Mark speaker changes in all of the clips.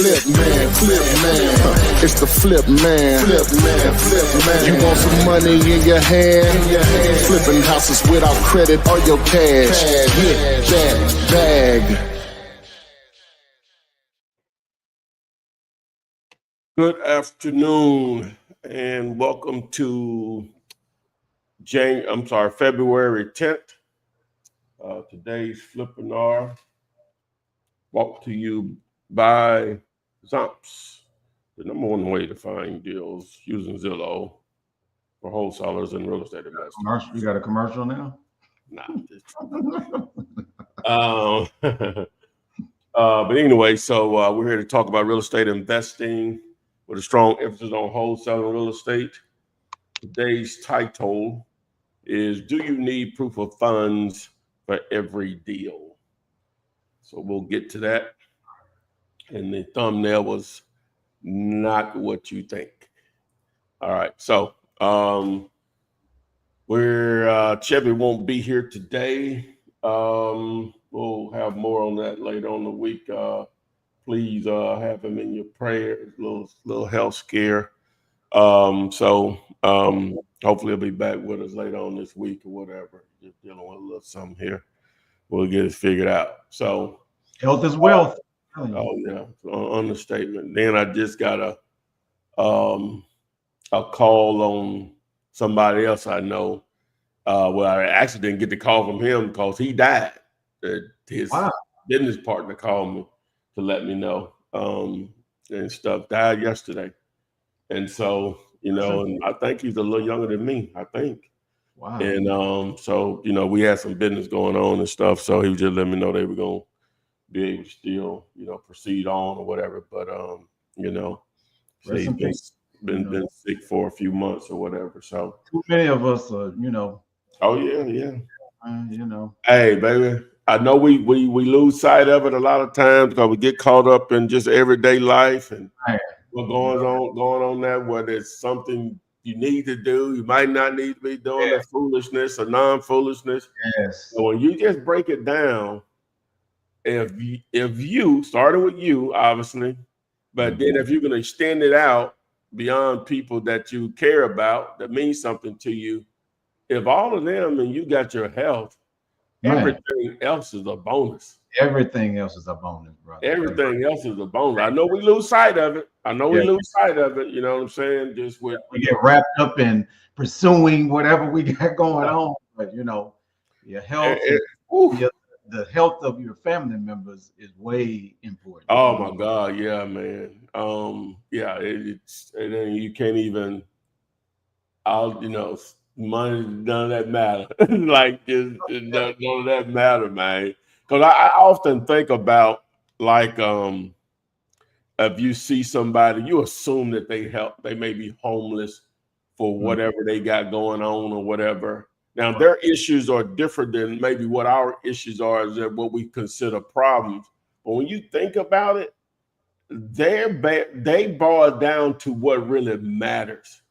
Speaker 1: It's the flip man. You want some money in your hand? Flipping houses without credit or your cash. Get that bag.
Speaker 2: Good afternoon and welcome to February 10th. Today's Flippinar brought to you by Zomps, the number one way to find deals using Zillow for wholesalers and real estate investors.
Speaker 3: You got a commercial now?
Speaker 2: Nah. But anyway, so we're here to talk about real estate investing with a strong emphasis on wholesaling real estate. Today's title is, do you need proof of funds for every deal? So we'll get to that. And the thumbnail was not what you think. All right, so Chevy won't be here today. We'll have more on that later on the week. Please have him in your prayers. Little health scare. Hopefully he'll be back with us later on this week or whatever. Just dealing with a little something here. We'll get it figured out. So
Speaker 3: health is wealth.
Speaker 2: Oh yeah, understatement. Then I just got a call on somebody else I know. Well, I actually didn't get the call from him because he died. His business partner called me to let me know and stuff. Died yesterday, and so and I think he's a little younger than me. I think.
Speaker 3: Wow.
Speaker 2: And so we had some business going on and stuff. So he was just letting me know they were gonna be able to still proceed on or whatever. But so he's been sick for a few months or whatever. So
Speaker 3: too many of us
Speaker 2: Oh yeah. Hey, baby. I know we lose sight of it a lot of times because we get caught up in just everyday life and what going on there, whether it's something you need to do, you might not need to be doing that foolishness or non-foolishness.
Speaker 3: Yes.
Speaker 2: So when you just break it down, if you starting with you, obviously, but then if you can extend it out beyond people that you care about, that means something to you, if all of them and you got your health, everything else is a bonus.
Speaker 3: Everything else is a bonus, brother.
Speaker 2: Everything else is a bonus. I know we lose sight of it. We lose sight of it. You know what I'm saying? Just we
Speaker 3: get wrapped up in pursuing whatever we got going on. But your health, the health of your family members is way important.
Speaker 2: Oh my God, yeah, man. You can't even. Money, none of that matter. Like, just none of that matter, man. Because I often think about, like, if you see somebody, you assume that they may be homeless for whatever they got going on or whatever. Now, their issues are different than maybe what our issues are, is that what we consider problems. But when you think about it, they boil down to what really matters.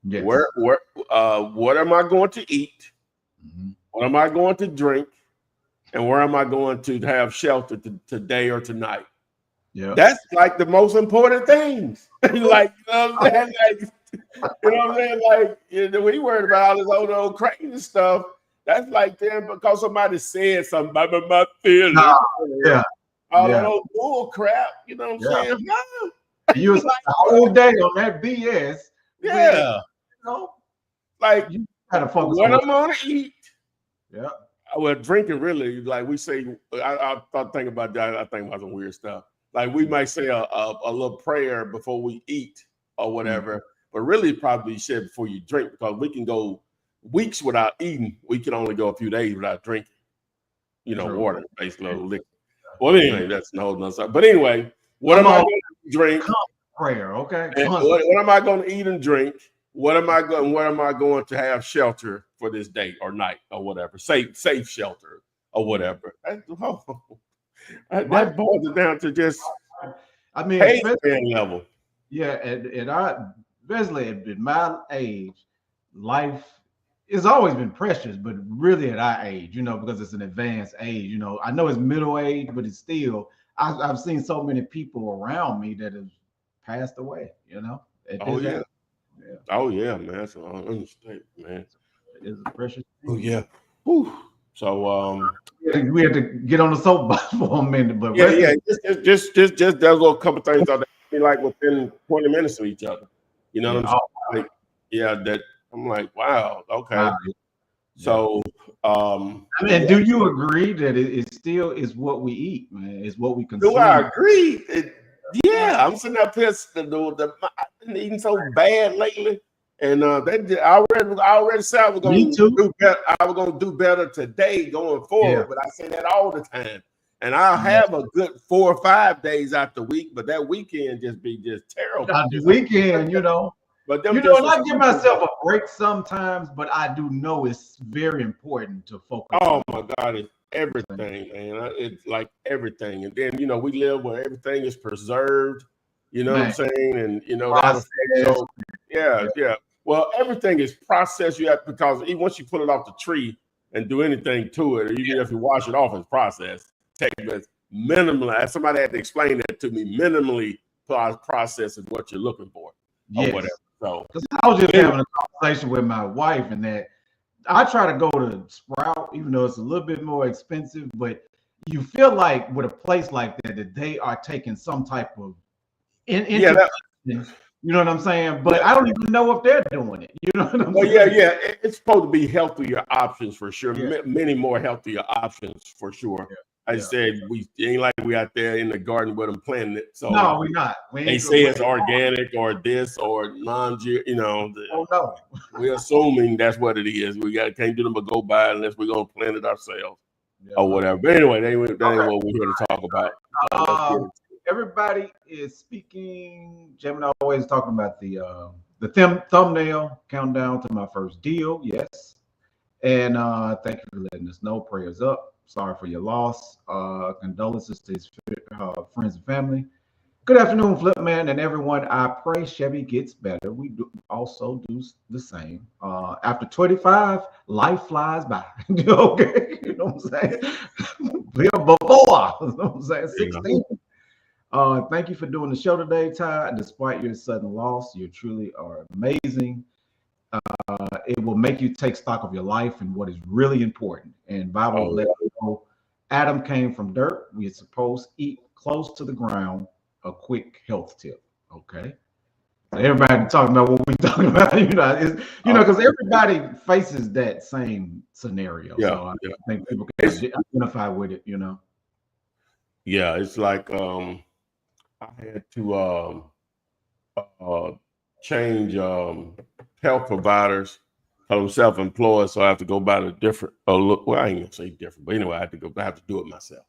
Speaker 3: Yes.
Speaker 2: What am I going to eat? Mm-hmm. What am I going to drink? And where am I going to have shelter today or tonight?
Speaker 3: Yeah,
Speaker 2: that's like the most important things. Like, what I'm saying? Like, we worried about all this old crazy stuff. That's like them because somebody said something about my feelings. All that old bull crap. You know what I'm saying? No.
Speaker 3: You was like the whole day on that BS.
Speaker 2: Yeah. Like,
Speaker 3: you gotta focus
Speaker 2: what I'm gonna eat.
Speaker 3: Yeah.
Speaker 2: Well, drinking really, like we say, I thought thinking about that. I think about some weird stuff. Like we might say a little prayer before we eat or whatever, but really probably said before you drink, because we can go weeks without eating. We can only go a few days without drinking. Water, basically liquid. Well, anyway, that's no whole nother. But anyway, what am I going to drink?
Speaker 3: Prayer, okay.
Speaker 2: What am I going to eat and drink? Where am I going to have shelter for this day or night or whatever? Safe shelter or whatever. That boils it down to just level.
Speaker 3: Yeah, and especially at my age, life has always been precious, but really at our age, because it's an advanced age. I know it's middle age, but it's still, I've seen so many people around me that have passed away, at
Speaker 2: Oh
Speaker 3: this
Speaker 2: yeah.
Speaker 3: age. Yeah.
Speaker 2: Oh yeah, man. That's an understatement, man.
Speaker 3: It is a precious thing.
Speaker 2: Oh yeah. Whew. So
Speaker 3: we had to get on the soapbox for a minute, but
Speaker 2: yeah. Just there's a little couple things out there be like within 20 minutes of each other. You know what I'm saying? Like, yeah, that I'm like, wow, okay.
Speaker 3: Wow.
Speaker 2: So
Speaker 3: do you agree that it still is what we eat, man? It's what we consume?
Speaker 2: do I agree? Yeah, I'm sitting up here. I've been eating so bad lately, and I already said I was going to do better. I was going to do better today going forward, but I say that all the time. And I'll have a good 4 or 5 days out the week, but that weekend just terrible.
Speaker 3: The weekend, But and I give myself a break sometimes, but I do know it's very important to focus.
Speaker 2: Oh my God, it's everything, man. It's like everything. And then, we live where everything is preserved, you know what I'm saying? And, so, yeah. Well, everything is processed. Because even once you pull it off the tree and do anything to it, or even if you wash it off, it's processed. It's minimally, somebody had to explain that to me, minimally process is what you're looking for or whatever. So,
Speaker 3: because I was just having a conversation with my wife, and that I try to go to Sprout, even though it's a little bit more expensive, but you feel like with a place like that they are taking some type of you know what I'm saying? But I don't even know if they're doing it. You know what I'm saying?
Speaker 2: Yeah. It's supposed to be healthier options for sure. Many more healthier options for sure. I said we ain't like we out there in the garden with them planting it. So
Speaker 3: no, we're not.
Speaker 2: They say it's organic or this or
Speaker 3: oh no.
Speaker 2: We're assuming that's what it is. We can't do them but go by unless we're gonna plant it ourselves or whatever. But anyway, that ain't what we're here to talk about.
Speaker 3: Everybody is speaking. Gemini always talking about the thumbnail countdown to my first deal. Yes, and thank you for letting us know. Prayers up. Sorry for your loss. Condolences to his friends and family. Good afternoon, Flip Man, and everyone. I pray Chevy gets better. We also do the same. After 25, life flies by. Okay, you know what I'm saying? Before, you know what I'm saying? 16. Thank you for doing the show today, Ty. Despite your sudden loss, you truly are amazing. It will make you take stock of your life and what is really important. And Bible let us know Adam came from dirt. We're supposed to eat close to the ground. A quick health tip. Okay. So everybody talking about what we're talking about, because everybody faces that same scenario.
Speaker 2: Yeah.
Speaker 3: So I think people can identify with it,
Speaker 2: Yeah, it's like I had to change health providers. I'm self-employed, so I have to go by the different. Well, I ain't gonna say different, but anyway, I have to do it myself.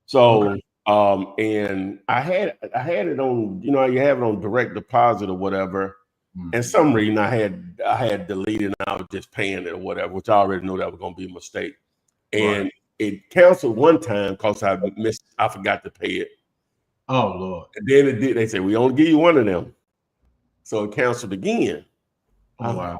Speaker 2: So, and I had it on. You have it on direct deposit or whatever. And some reason I had deleted, and I was just paying it or whatever, which I already knew that was gonna be a mistake. And it canceled one time because I forgot to pay it.
Speaker 3: Oh Lord!
Speaker 2: And then it did. They said we only give you one of them, so it canceled again.
Speaker 3: Oh wow!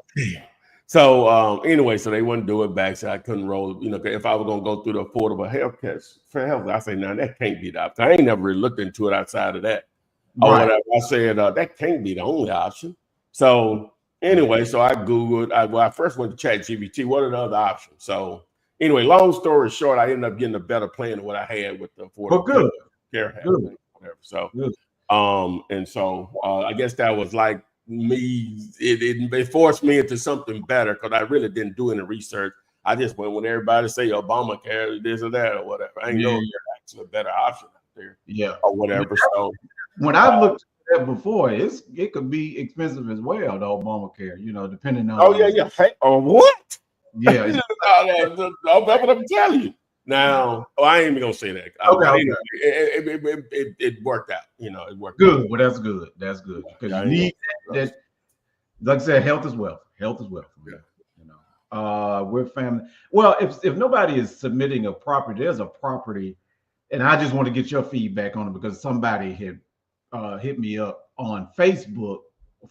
Speaker 2: So anyway, so they wouldn't do it back. So I couldn't roll. If I was gonna go through the affordable health care for health, I say, no, that can't be the option. I ain't never really looked into it outside of that or whatever. I said that can't be the only option. So anyway, so I Googled. I first went to ChatGPT. What are the other options? So anyway, long story short, I ended up getting a better plan than what I had with the affordable care health, whatever. So and so I guess that was like me. It forced me into something better because I really didn't do any research. I just went when everybody say Obamacare, this or that or whatever. I ain't know if there's actually a better option out there, or whatever. So
Speaker 3: when I've looked at that before, it could be expensive as well, the Obamacare. Depending on.
Speaker 2: Hey, what?
Speaker 3: Yeah,
Speaker 2: that's what I'm telling you. Now, I ain't even gonna say that.
Speaker 3: Okay.
Speaker 2: It worked out. It worked
Speaker 3: good.
Speaker 2: out.
Speaker 3: Well, that's good. That's good because you need that. Like I said, health is wealth. Health is wealth. We're family. Well, if nobody is submitting a property, there's a property, and I just want to get your feedback on it because somebody had hit me up on Facebook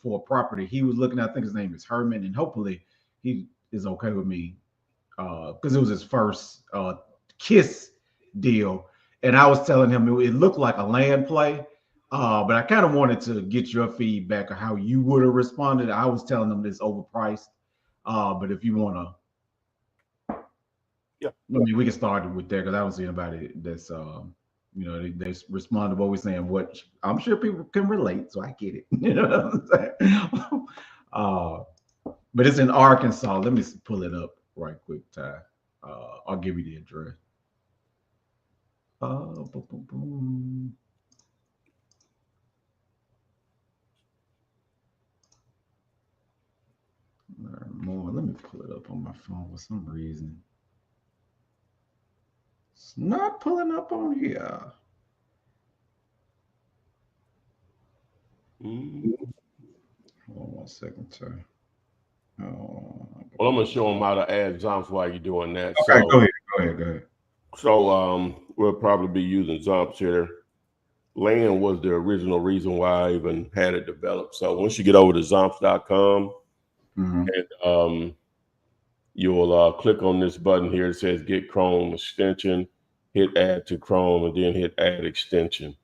Speaker 3: for a property he was looking at. I think his name is Herman, and hopefully he is okay with me because it was his first KISS deal. And I was telling him it looked like a land play, but I kind of wanted to get your feedback on how you would have responded. I was telling them it's overpriced, but if you want to,
Speaker 2: yeah,
Speaker 3: I mean, we can start with that because I don't see anybody that's, they respond to what we're saying. What I'm sure people can relate, so I get it. You know what I'm saying? But it's in Arkansas. Let me pull it up right quick, Ty. I'll give you the address. Boom, boom, boom. More. Let me pull it up on my phone for some reason. It's not pulling up on here. Hold on 1 second, sir.
Speaker 2: Well, I'm gonna show them how to add zomps while you're doing that.
Speaker 3: Okay,
Speaker 2: So,
Speaker 3: go ahead.
Speaker 2: So we'll probably be using zomps here. Land was the original reason why I even had it developed. So once you get over to zomps.com, and you'll click on this button here. It says Get Chrome Extension. Hit Add to Chrome, and then hit Add Extension.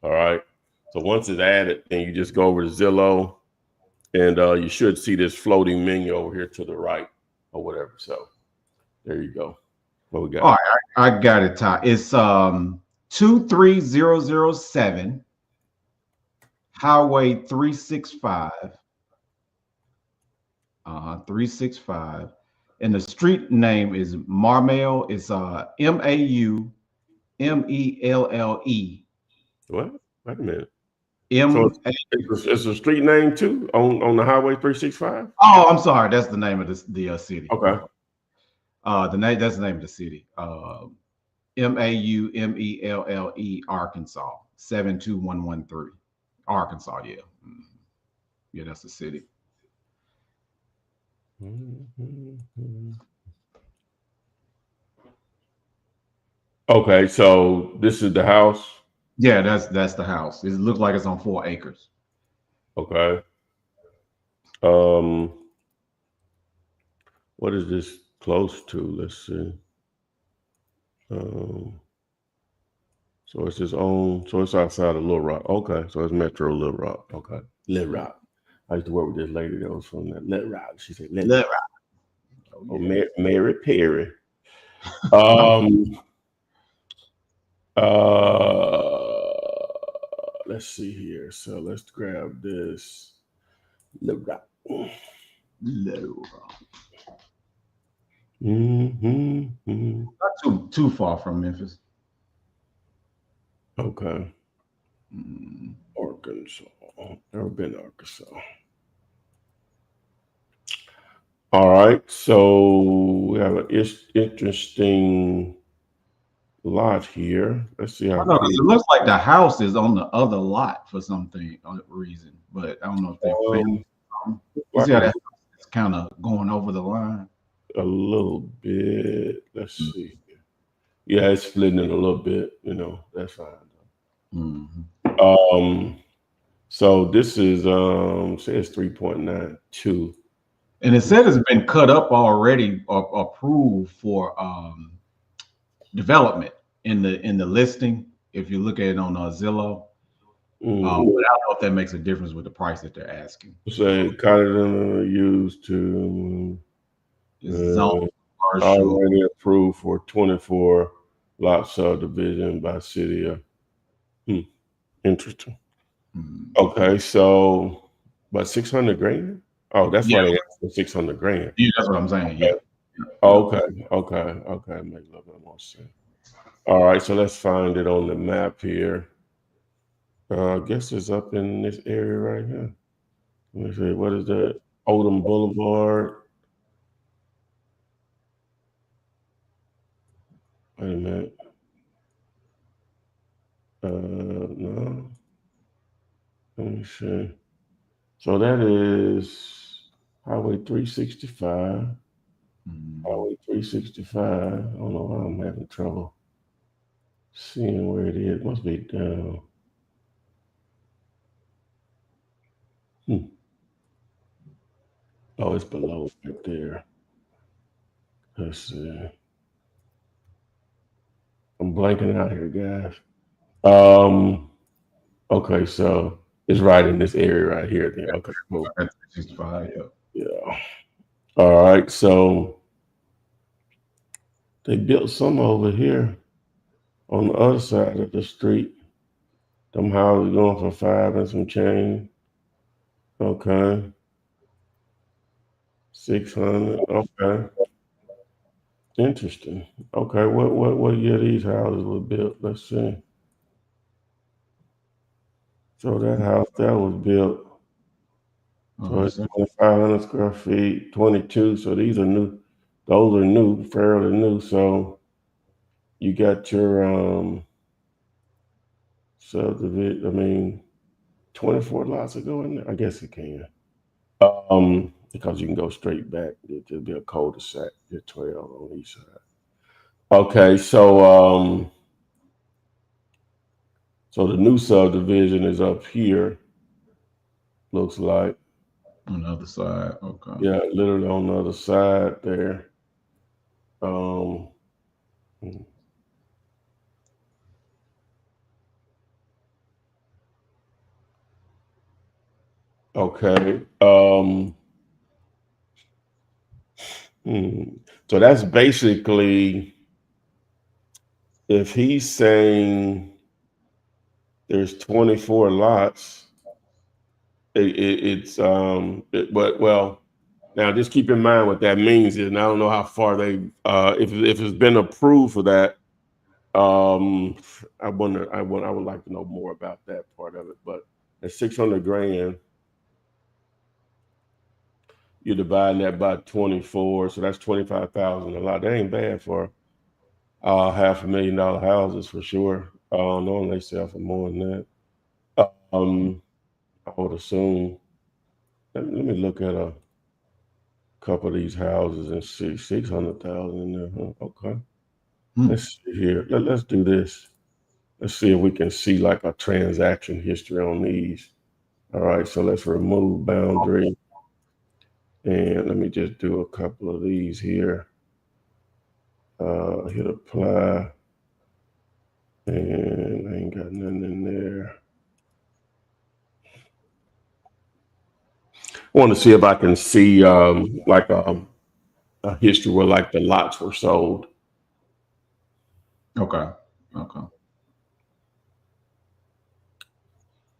Speaker 2: All right. So once it's added, then you just go over to Zillow, and you should see this floating menu over here to the right, or whatever. So there you go. What we got?
Speaker 3: All right, I got it, Ty. It's 23007 Highway 365. 365. And the street name is Marmel. It's Maumelle.
Speaker 2: What? Wait a minute.
Speaker 3: M.
Speaker 2: So it's a street name too on the Highway 365.
Speaker 3: Oh, I'm sorry. That's the name of the city.
Speaker 2: Okay.
Speaker 3: That's the name of the city. Maumelle, Arkansas 72113. Arkansas, yeah. Yeah, that's the city.
Speaker 2: Okay, so this is the house.
Speaker 3: Yeah, that's the house. It looks like it's on 4 acres.
Speaker 2: Okay. What is this close to? Let's see. So it's its own. So it's outside of Little Rock. Okay, so it's Metro Little Rock. Okay, Little Rock. I used to work with this lady that was from that Little Rock. She said Little Rock. Oh, yeah. Mary Perry. Let's see here. So let's grab this. Little Rock.
Speaker 3: Little Rock. Not too far from Memphis.
Speaker 2: Okay. Arkansas. Never been to Arkansas. All right. So we have an interesting lot here. Let's see how.
Speaker 3: It looks like the house is on the other lot for something reason, but I don't know if they filmed. You see how that it's kind of going over the line?
Speaker 2: A little bit. Let's see. Yeah, it's splitting it a little bit. You know, that's fine. So this is says 3.92.
Speaker 3: And it said it's been cut up already or approved for development in the listing. If you look at it on Zillow, but I don't know if that makes a difference with the price that they're asking.
Speaker 2: Say Canada used to already approved for 24 lot subdivision by city of. Interesting. Okay, so but 600 grand. Oh, that's why they asked for 600 grand.
Speaker 3: Yeah, that's what I'm saying. Yeah.
Speaker 2: Okay. Make a little bit more sense. All right, so let's find it on the map here. I guess it's up in this area right here. Let me see. What is that? Odom Boulevard. Wait a minute. No. Let me see. So that is Highway 365. Highway 365. I don't know why I'm having trouble seeing where it is. It must be down. Oh, it's below right there. Let's see. I'm blanking out here, guys. Okay, so it's right in this area right here. Then. Okay, cool.
Speaker 3: 65, yeah.
Speaker 2: Yeah. All right, so they built some over here on the other side of the street. Them houses going for 5 and some change. Okay. 600. Okay. Interesting. Okay, what year these houses were built? Let's see. So that house that was built. So it's 2,500 square feet, 22. So these are new. Those are new, fairly new. So you got your subdivision. I mean, 24 lots to go in there. I guess it can. Because you can go straight back. It'll be a cul-de-sac. Get 12 on each side. Okay, so the new subdivision is up here. Looks like.
Speaker 3: On the other side, okay.
Speaker 2: Yeah, literally on the other side there. Okay. So that's basically if he's saying there's 24 lots, but well, now just keep in mind what that means is, and I don't know how far they if it's been approved for that. I would like to know more about that part of it, but at 600 grand, you're dividing that by 24, so that's 25,000 a lot. That ain't bad for $500,000 houses for sure. Normally they sell for more than that. I would assume. Let me look at a couple of these houses and see 600,000 in there. Huh? Okay. Let's see here. Let's do this. Let's see if we can see like a transaction history on these. All right, so let's remove boundary. And let me just do a couple of these here. Hit apply. And I ain't got nothing in there. I want to see if I can see like a history where like the lots were sold.
Speaker 3: Okay.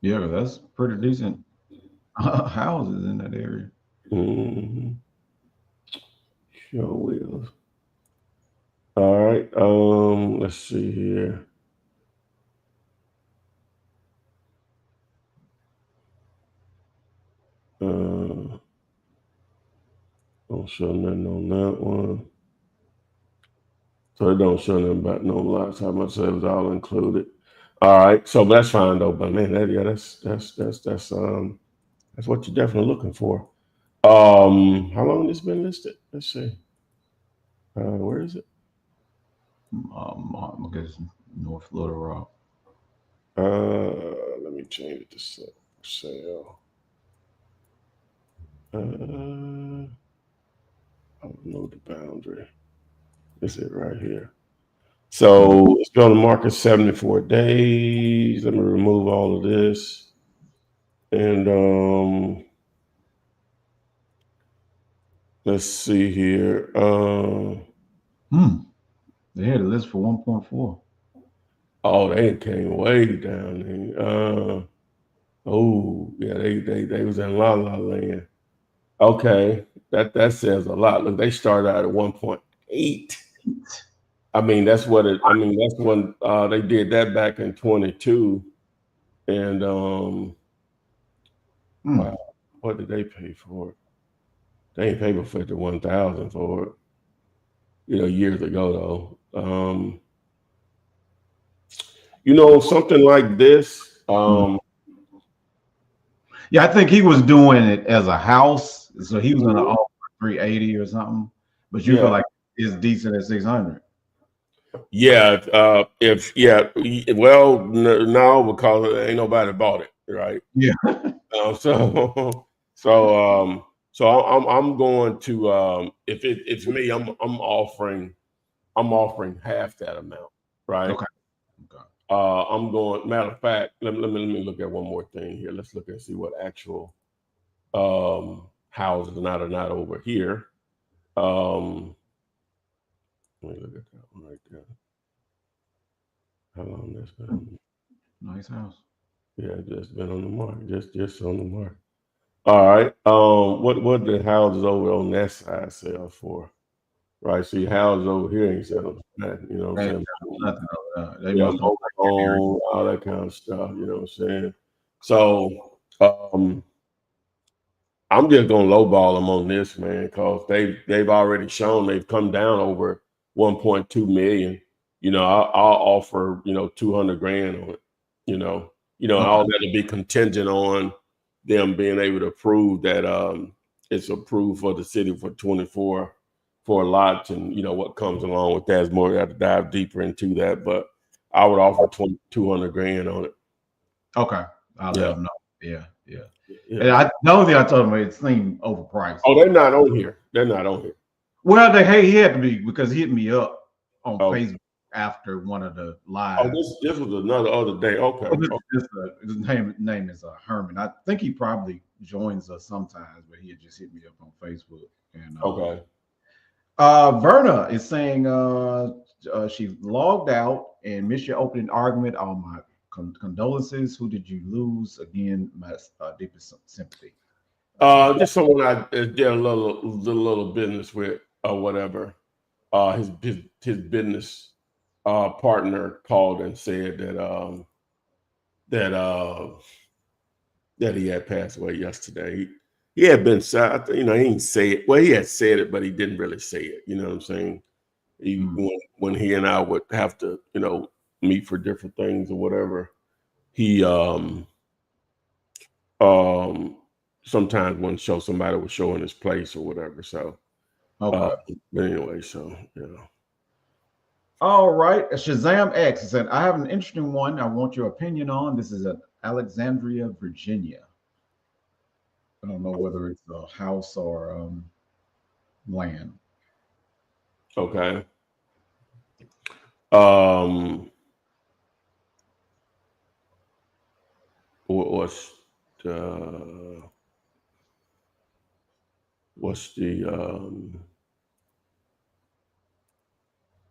Speaker 3: Yeah, that's pretty decent houses in that area.
Speaker 2: Mm-hmm. Sure will. All right. Let's see here. Don't show nothing on that one. So it don't show nothing about no lots. How much that was all included. All right. So that's fine though. But man, that's what you're definitely looking for. How long has this been listed? Let's see. Where is it?
Speaker 3: I guess North Little Rock.
Speaker 2: Let me change it to sale. I don't know the boundary. Is it right here? So it's been on the market 74 days. Let me remove all of this. And let's see here.
Speaker 3: They had a list for 1.4.
Speaker 2: Oh, they came way down there. Oh, yeah, they was in La La Land. Okay, that says a lot. Look, they started out at 1.8. I mean, that's what it. I mean, that's when they did that back in 22. And wow, what did they pay for it? They ain't paid for 51,000 for it. Years ago though. Something like this.
Speaker 3: Yeah, I think he was doing it as a house, so he was going to offer 380 or something. But you feel like it's decent at 600.
Speaker 2: Yeah, well, no, because ain't nobody bought it, right?
Speaker 3: Yeah.
Speaker 2: So I'm going to if it's me, I'm offering half that amount. right?
Speaker 3: Okay.
Speaker 2: I'm going. Matter of fact, let me look at one more thing here. Let's look and see what actual houses are not over here. Let me look at that one right there. How long that's been?
Speaker 3: Nice house.
Speaker 2: Yeah, just been on the market. Just on the market. All right. What the houses over on that side sell for? Right. See, houses over here ain't selling for that. You know what I'm saying?
Speaker 3: Nothing over there. They
Speaker 2: Yeah,
Speaker 3: must have
Speaker 2: mobile home, all that kind of stuff. You know what I'm saying? So, I'm just gonna lowball them on this, man, because they've already shown they've come down over 1.2 million. You know, I'll offer 200 grand on it. All that'll be contingent on them being able to prove that it's approved for the city for 24 for lots, and what comes along with that is more. I have to dive deeper into that, but I would offer 200 grand on it.
Speaker 3: Okay, I'll let
Speaker 2: Yeah.
Speaker 3: them know. Yeah.
Speaker 2: Yeah.
Speaker 3: And the only thing I told him, it seemed overpriced.
Speaker 2: Oh, they're not on here. They're not on here.
Speaker 3: Well, he had to be, because he hit me up on
Speaker 2: Oh.
Speaker 3: Facebook after one of the lives.
Speaker 2: Oh, this was another other day. Okay.
Speaker 3: His name is Herman. I think he probably joins us sometimes, but he had just hit me up on Facebook. And
Speaker 2: Okay.
Speaker 3: Verna is saying she logged out and missed your opening argument. All my condolences. Who did you lose? Again, my deepest sympathy.
Speaker 2: Just someone I did a little business with or whatever. His business partner called and said that he had passed away yesterday. He had been sad. He didn't say it. Well, he had said it, but he didn't really say it. You know what I'm saying? When he and I would have to, meet for different things or whatever, he sometimes wouldn't show somebody was showing his place or whatever. So,
Speaker 3: Okay.
Speaker 2: But anyway, so
Speaker 3: All right. Shazam X said, I have an interesting one I want your opinion on. This is in Alexandria, Virginia. I don't know whether it's a house or land.
Speaker 2: Okay.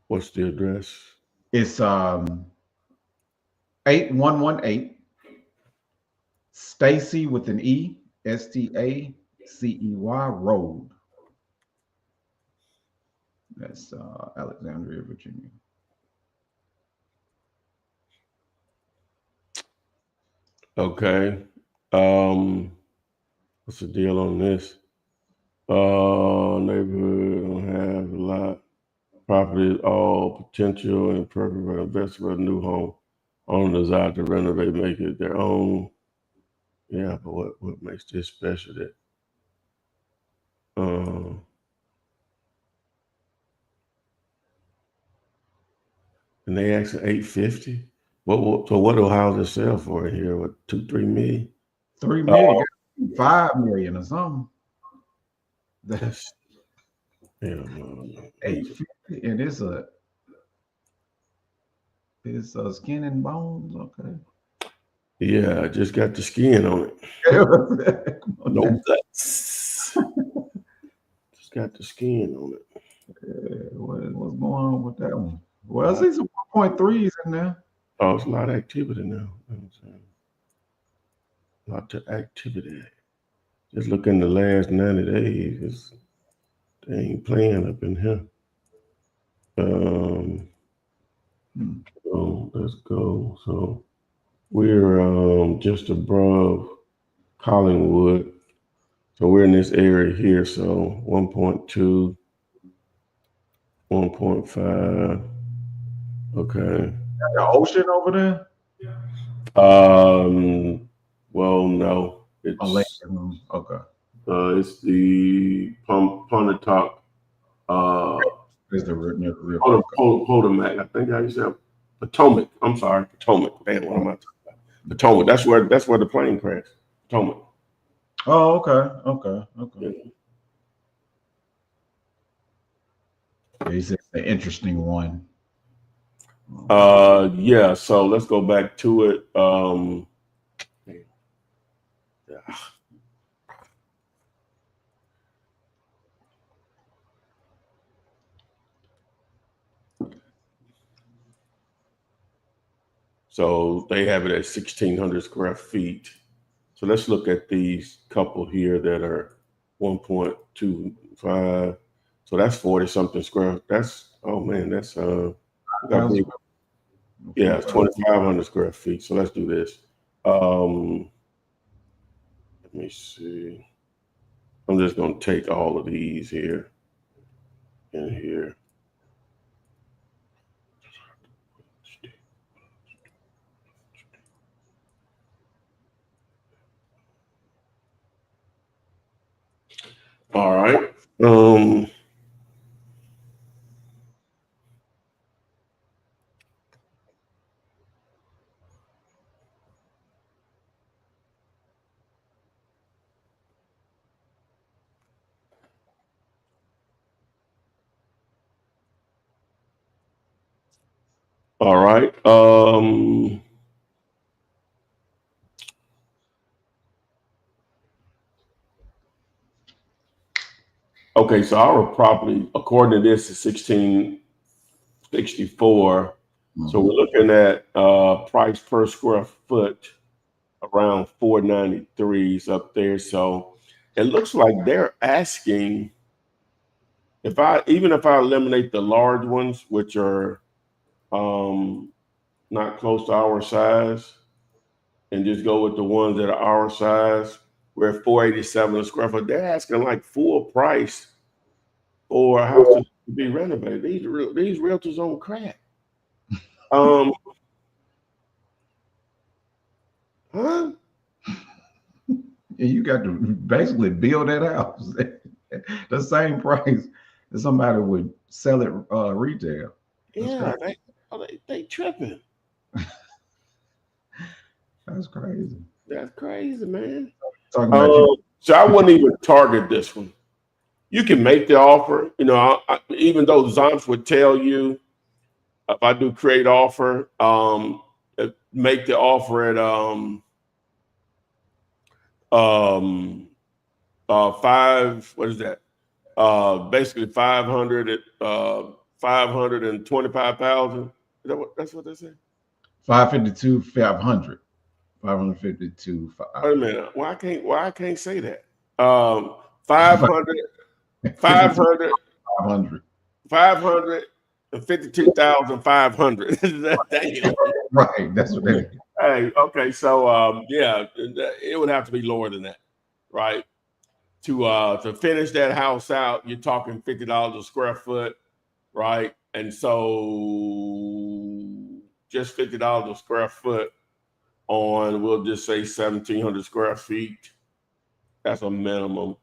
Speaker 2: What's the address?
Speaker 3: It's 8118 Stacy with an E, Stacey Road. That's Alexandria, Virginia.
Speaker 2: Okay. What's the deal on this? Neighborhood don't have a lot. Property is all potential and perfect for investment for a new home. Owner desire to renovate, make it their own. Yeah, but what makes this special? That and they asked 850. So what do houses sell for here? What, 2-3 million?
Speaker 3: 3 million, 5 million or something. That's 850, and it's a skin and bones. Okay.
Speaker 2: Yeah, I just got the skin on it. No guts. Just got the skin on it.
Speaker 3: What's going on with that one? Well, I see some 1.3s in there.
Speaker 2: Oh, it's a lot of activity now. You know what I'm saying? Lots of activity. Just look in the last 90 days. They ain't playing up in here. So let's go. So we're just above Collingwood. So we're in this area here. So 1.2, 1.5. Okay.
Speaker 3: The ocean over there?
Speaker 2: Well, no. It's
Speaker 3: okay.
Speaker 2: It's the Pontotoc.
Speaker 3: Is the river?
Speaker 2: Potomac. I think I used to have Potomac. I'm sorry, Potomac. Man, what am I talking about? Potomac. That's where the plane crashed. Potomac.
Speaker 3: Oh, okay.
Speaker 2: Yeah.
Speaker 3: It's an interesting one.
Speaker 2: Yeah. So let's go back to it. So they have it at 1,600 square feet. So let's look at these couple here that are 1.25. So that's 40 something square. That's, oh man, that's
Speaker 3: How's-
Speaker 2: yeah, it's 2,500 square feet. So let's do this. Let me see. I'm just going to take all of these here and here. All right. All right. Okay, so our property, according to this, is 1664. So we're looking at price per square foot around 493s up there. So it looks like they're asking if I eliminate the large ones, which are not close to our size, and just go with the ones that are our size, we're at 487 a square foot. They're asking like full price for a house to be renovated. These realtors on crack. Huh?
Speaker 3: And you got to basically build that house the same price that somebody would sell it retail.
Speaker 2: Yeah, they tripping.
Speaker 3: That's crazy.
Speaker 2: That's crazy, man.
Speaker 3: Talking about you.
Speaker 2: So I wouldn't even target this one. You can make the offer. You know, even though Zomps would tell you if I do create offer, make the offer at what is that? Basically 500 at 525,000. That's what they say?
Speaker 3: 552, 500. 552.
Speaker 2: Wait a minute. Why I can't say that? 500, 500,
Speaker 3: 500.
Speaker 2: 552,500. Damn.
Speaker 3: Right. That's what that is.
Speaker 2: Hey, okay. So yeah, it would have to be lower than that, right? To finish that house out, you're talking $50 a square foot, right? And so just $50 a square foot on, we'll just say 1,700 square feet. That's a minimum.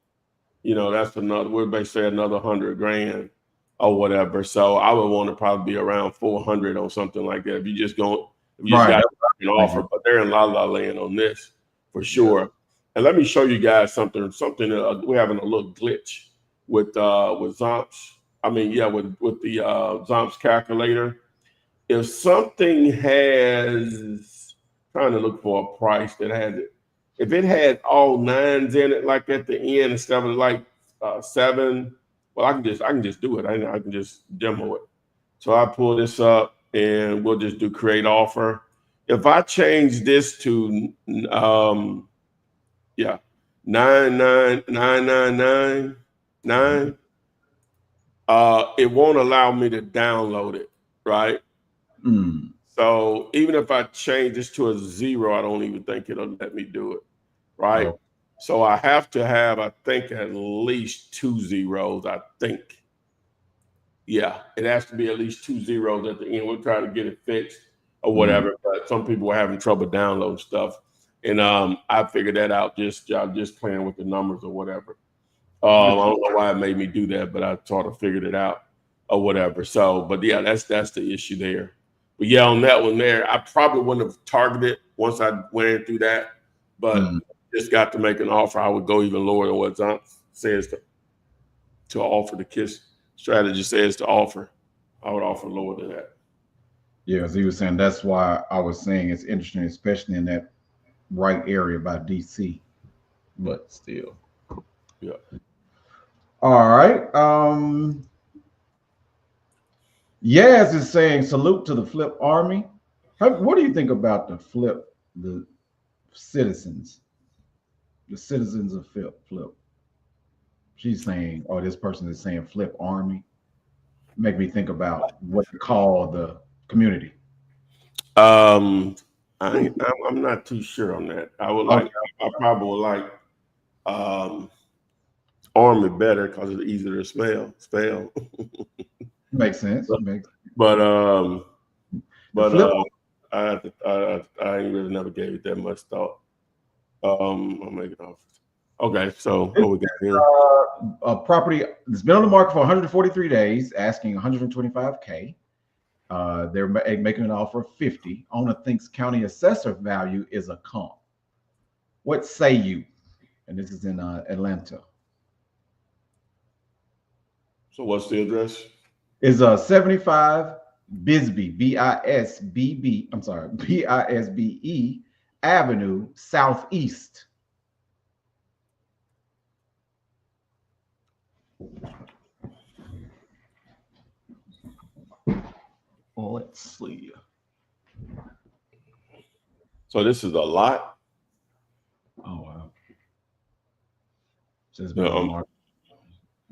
Speaker 2: You know, that's another, we're basically another 100 grand or whatever. So I would want to probably be around 400 or something like that. If you just got an offer, but they're in la la land on this for sure. Yeah. And let me show you guys something we're having a little glitch with Zomps. I mean, yeah, with the Zomps calculator. If something has, trying to look for a price that has it, if it had all nines in it, like at the end instead of like 7, well, I can just do it. I can just demo it. So I pull this up and we'll just do create offer. If I change this to 99999, it won't allow me to download it, right? So even if I change this to a 0, I don't even think it'll let me do it, right? Oh. So I have to have, I think, at least 2 zeros, I think. Yeah, it has to be at least 2 zeros at the end. We'll try to get it fixed or whatever, but some people are having trouble downloading stuff. And I figured that out just playing with the numbers or whatever. I don't know why it made me do that, but I sort of figured it out or whatever. So, but yeah, that's the issue there. But yeah, on that one there, I probably wouldn't have targeted once I went through that, but just got to make an offer. I would go even lower than what Zomp says to offer. The KISS strategy says to offer. I would offer lower than that.
Speaker 3: Yeah, as he was saying, that's why I was saying it's interesting, especially in that right area by DC. But still.
Speaker 2: Yeah.
Speaker 3: All right. Yaz is saying salute to the flip army. What do you think about the citizens, the citizens of flip? She's saying, or this person is saying flip army. Make me think about what to call the community.
Speaker 2: Um, I'm not too sure on that.
Speaker 3: Okay,
Speaker 2: I probably would like army better because it's easier to spell.
Speaker 3: makes sense.
Speaker 2: But
Speaker 3: The flip
Speaker 2: I ain't really never gave it that much thought. I'll make it off. Okay, so what we got here?
Speaker 3: a property that's been on the market for 143 days, asking 125K. They're making an offer of 50. Owner thinks county assessor value is a comp. What say you? And this is in Atlanta.
Speaker 2: So what's the address?
Speaker 3: Is 75 Bisbee, BISBB, I'm sorry, BISBE Avenue Southeast. Well, let's see.
Speaker 2: So this is a lot.
Speaker 3: Oh wow.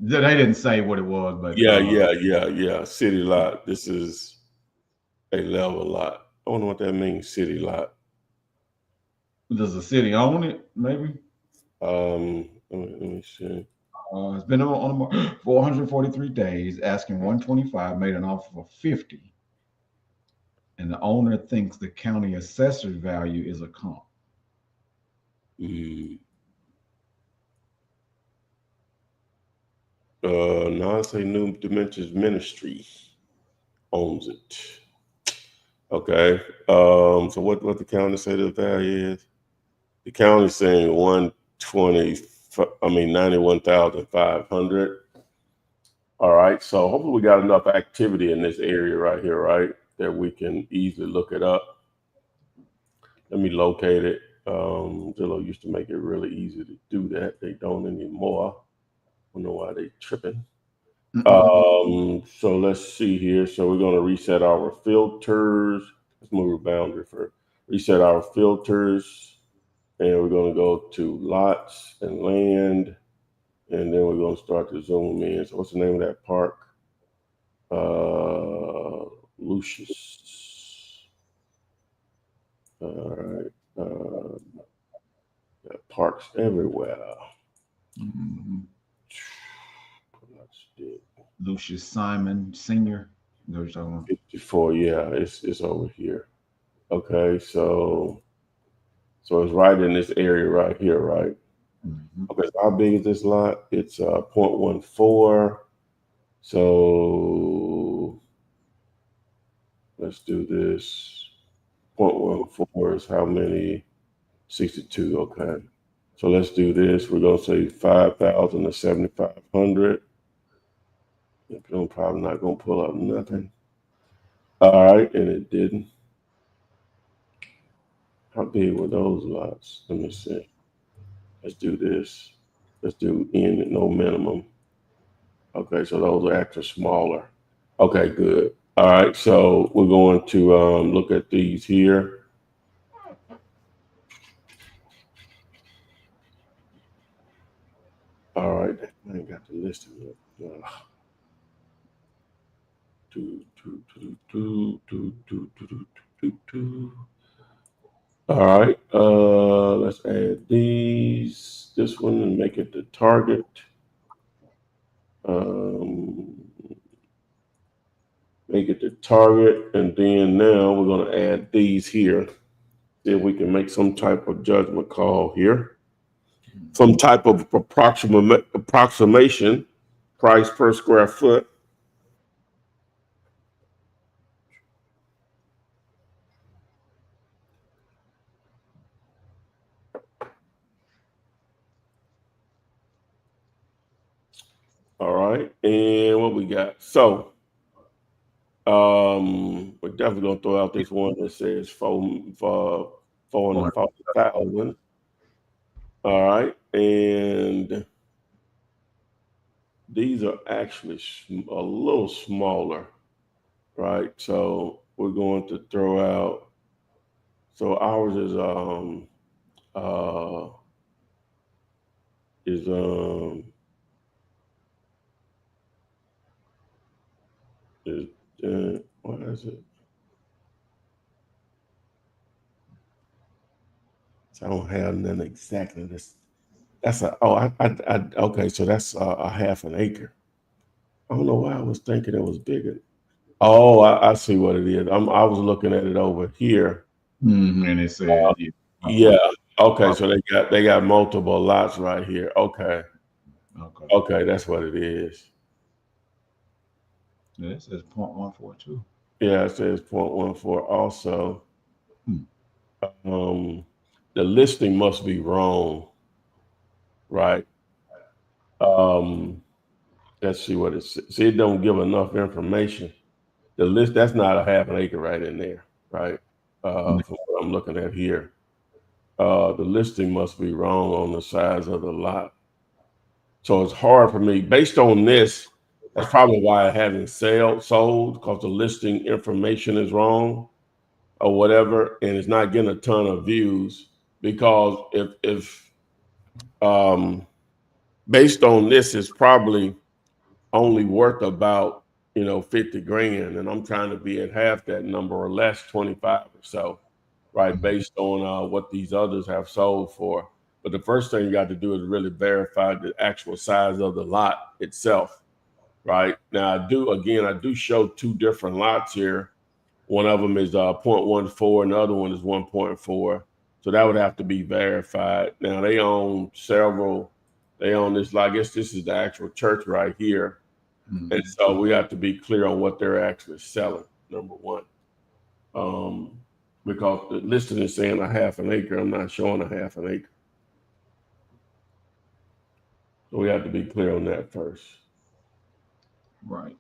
Speaker 3: They didn't say what it was, but
Speaker 2: yeah. City lot. This is a level lot. I wonder what that means. City lot.
Speaker 3: Does the city own it? Maybe.
Speaker 2: Let me see.
Speaker 3: It's been on the market for 143 days, asking 125, made an offer for 50. And the owner thinks the county assessor's value is a comp.
Speaker 2: Now I say New Dimensions Ministry owns it. Okay. So what the county say the value is? The county's saying 91,500. All right. So hopefully we got enough activity in this area right here, right? That we can easily look it up. Let me locate it. Zillow used to make it really easy to do that. They don't anymore. I don't know why they tripping. So let's see here. So we're going to reset our filters. Let's move a boundary for reset our filters. And we're going to go to lots and land. And then we're going to start to zoom in. So what's the name of that park? Lucius. All right. Parks everywhere.
Speaker 3: Lucius Simon Sr.
Speaker 2: 54, yeah, it's over here. Okay, so it's right in this area right here, right? Okay, so how big is this lot? It's 0.14. So let's do this. 0.14 is how many? 62. Okay. So let's do this. We're gonna say 5,000 to 7,500. I'm probably not gonna pull up nothing. All right, and it didn't. How big were those lots? Let me see. Let's do this. Let's do in no minimum. Okay, so those are actually smaller. Okay, good. All right, so we're going to look at these here. All right, I ain't got the listing yet. All right, let's add this one and make it the target. Make it the target, and then now we're going to add these here. See if we can make some type of judgment call here. Some type of approximation price per square foot. All right, and what we got? So We're definitely gonna throw out this one that says 440,000. All right, and these are actually a little smaller, right? So we're going to throw out. So ours uh is is what is it? So I don't have none exactly this. That's a okay. So that's a half an acre. I don't know why I was thinking it was bigger. Oh, I see what it is. I was looking at it over here.
Speaker 3: And it said,
Speaker 2: Yeah. Okay. So they got multiple lots right here. Okay.
Speaker 3: okay.
Speaker 2: Okay, that's what it is.
Speaker 3: Yeah, it says 0.142.
Speaker 2: Yeah, it says 0.14 also.
Speaker 3: Hmm.
Speaker 2: Um, the listing must be wrong, right? Um, let's see what it says. See, it don't give enough information. The list, that's not a half an acre right in there, right? From what I'm looking at here. The listing must be wrong on the size of the lot. So it's hard for me. Based on this, that's probably why I haven't sold, because the listing information is wrong or whatever, and it's not getting a ton of views. Because if based on this, it's probably only worth about 50 grand, and I'm trying to be at half that number or less, 25 or so, right? Based on what these others have sold for. But the first thing you got to do is really verify the actual size of the lot itself, right? Now I do show two different lots here. One of them is 0.14, and the other one is 1.4. So that would have to be verified. Now they own several. They own this. I guess this is the actual church right here, and so we have to be clear on what they're actually selling. Number one, um, because the listing is saying a half an acre. I'm not showing a half an acre, so we have to be clear on that first.
Speaker 3: Right.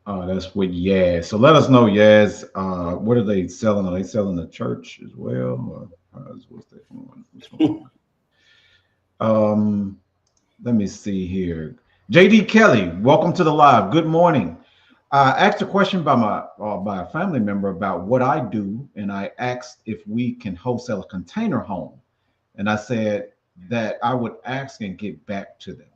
Speaker 3: That's with Yaz. So let us know, Yaz. What are they selling? Are they selling the church as well? Or what's that one? What's going on? Let me see here. JD Kelly, welcome to the live. Good morning. I asked a question by a family member about what I do, and I asked if we can wholesale a container home, and I said that I would ask and get back to them.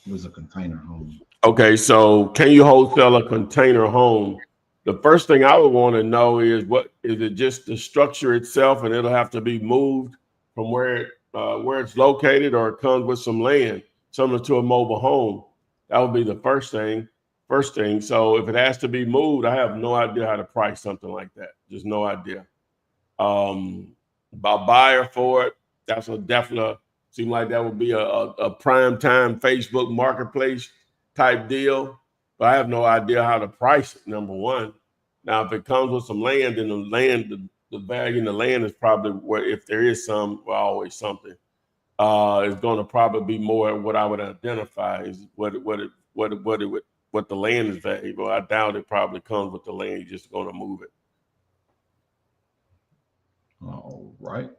Speaker 3: It was a container home.
Speaker 2: Okay, so can you wholesale a container home? The first thing I would want to know is, what is it, just the structure itself, and it'll have to be moved from where it's located, or it comes with some land, similar to a mobile home. That would be the first thing. First thing. So if it has to be moved, I have no idea how to price something like that. Just no idea. About buyer for it, that's a definite. Seem like that would be a prime time Facebook marketplace type deal, but I have no idea how to price it. Number one. Now, if it comes with some land, then the value in the land is probably where, if there is some, well, always something. It's going to probably be more what I would identify is what the land is valuable. I doubt it probably comes with the land. You're just going to move it.
Speaker 3: All right.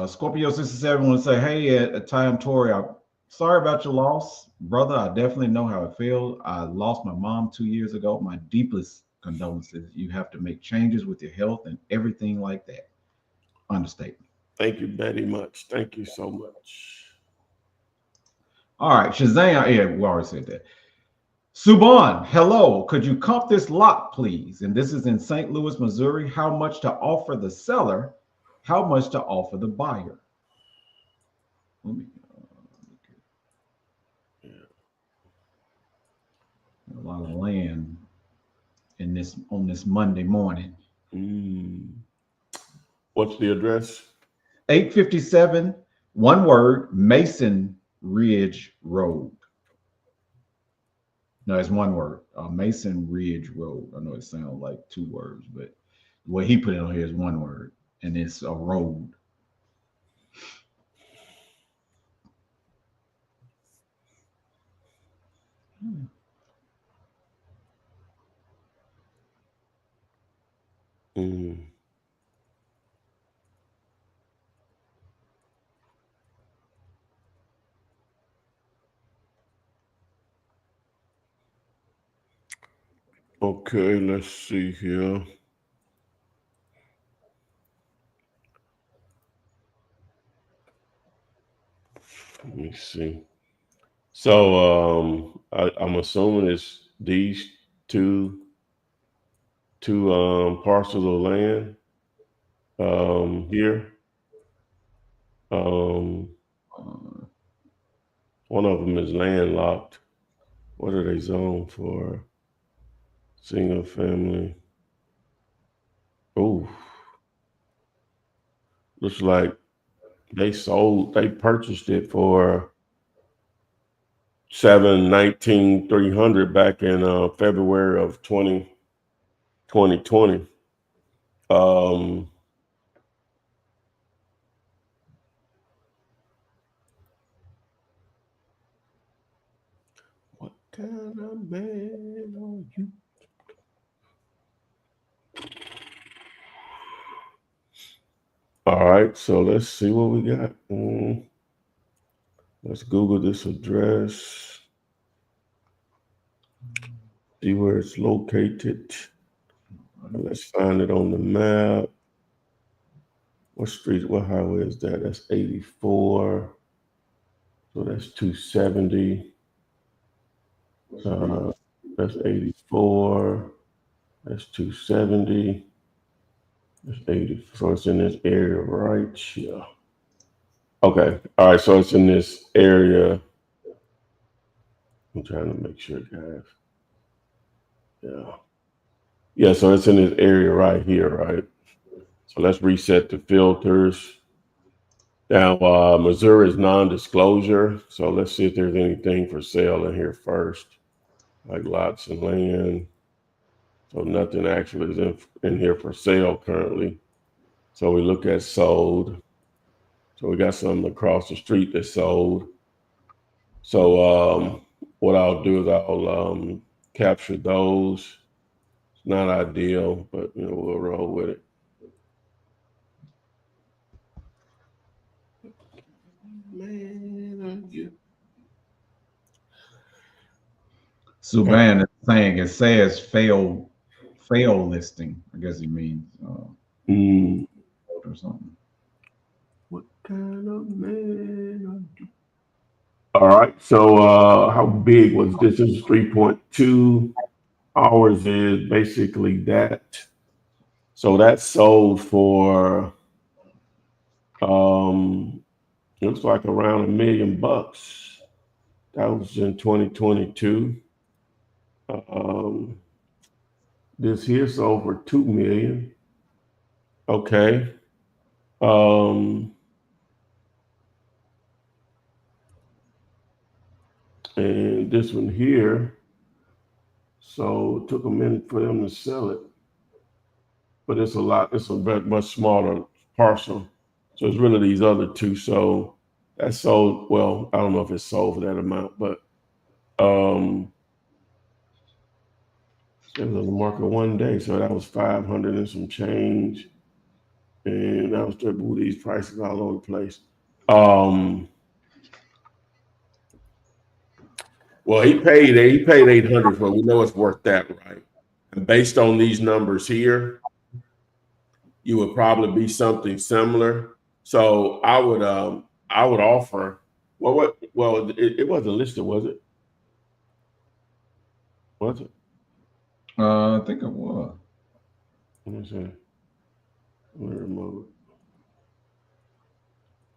Speaker 3: Scorpio 67 want to say, hey, at time Tori, I'm sorry about your loss, brother. I definitely know how it feels. I lost my mom 2 years ago. My deepest condolences. You have to make changes with your health and everything like that. Understatement.
Speaker 2: Thank you very much. Thank you so much.
Speaker 3: All right, Shazam. Yeah, we already said that. Subhan, hello. Could you comp this lot, please? And this is in St. Louis, Missouri. How much to offer the seller? How much to offer the buyer? Let me a lot of land in this on this Monday morning.
Speaker 2: What's the address?
Speaker 3: 857, one word, Mason Ridge Road. No, it's one word. Mason Ridge Road. I know it sounds like two words, but what he put it on here is one word, and it's a road.
Speaker 2: Mm. Okay, let's see here. Let me see. So I'm assuming it's these two parcels of land here. Um, one of them is landlocked. What are they zoned for? Single family. Oh, looks like they purchased it for 719,300 back in February of 2020. Um, what kind of man are you? All right, so let's see what we got. Let's Google this address, see where it's located. Let's find it on the map. What street, what highway is that? That's 84. So that's 270. That's 84. That's 270. That's 80. So it's in this area right here. Okay. All right. So it's in this area. I'm trying to make sure, guys. Yeah. Yeah. So it's in this area right here, right? So let's reset the filters. Now, Missouri is non-disclosure. So let's see if there's anything for sale in here first, like lots of land. So nothing actually is in here for sale currently. So we look at sold. So we got something across the street that sold. So what I'll do is I'll capture those. It's not ideal, but we'll roll with it. Man,
Speaker 3: Suban is saying it says fail listing. I guess he means or something.
Speaker 2: What kind of man are you? All right. So how big was this? This is 3.2. Ours is basically that. So that sold for looks like around $1 million. That was in 2022. This here sold for $2 million. Okay. And this one here, so it took a minute for them to sell it. But it's a much smaller parcel. So it's really these other two. So that sold, well, I don't know if it sold for that amount, but it was on the market one day. So that was 500 and some change. And I was trying to move these prices all over the place. Well, he paid 800, but we know it's worth that, right? And based on these numbers here, you would probably be something similar. So I would offer. Well, it wasn't listed, was it? Was it?
Speaker 3: I think it was.
Speaker 2: Let me see. Let me remove it.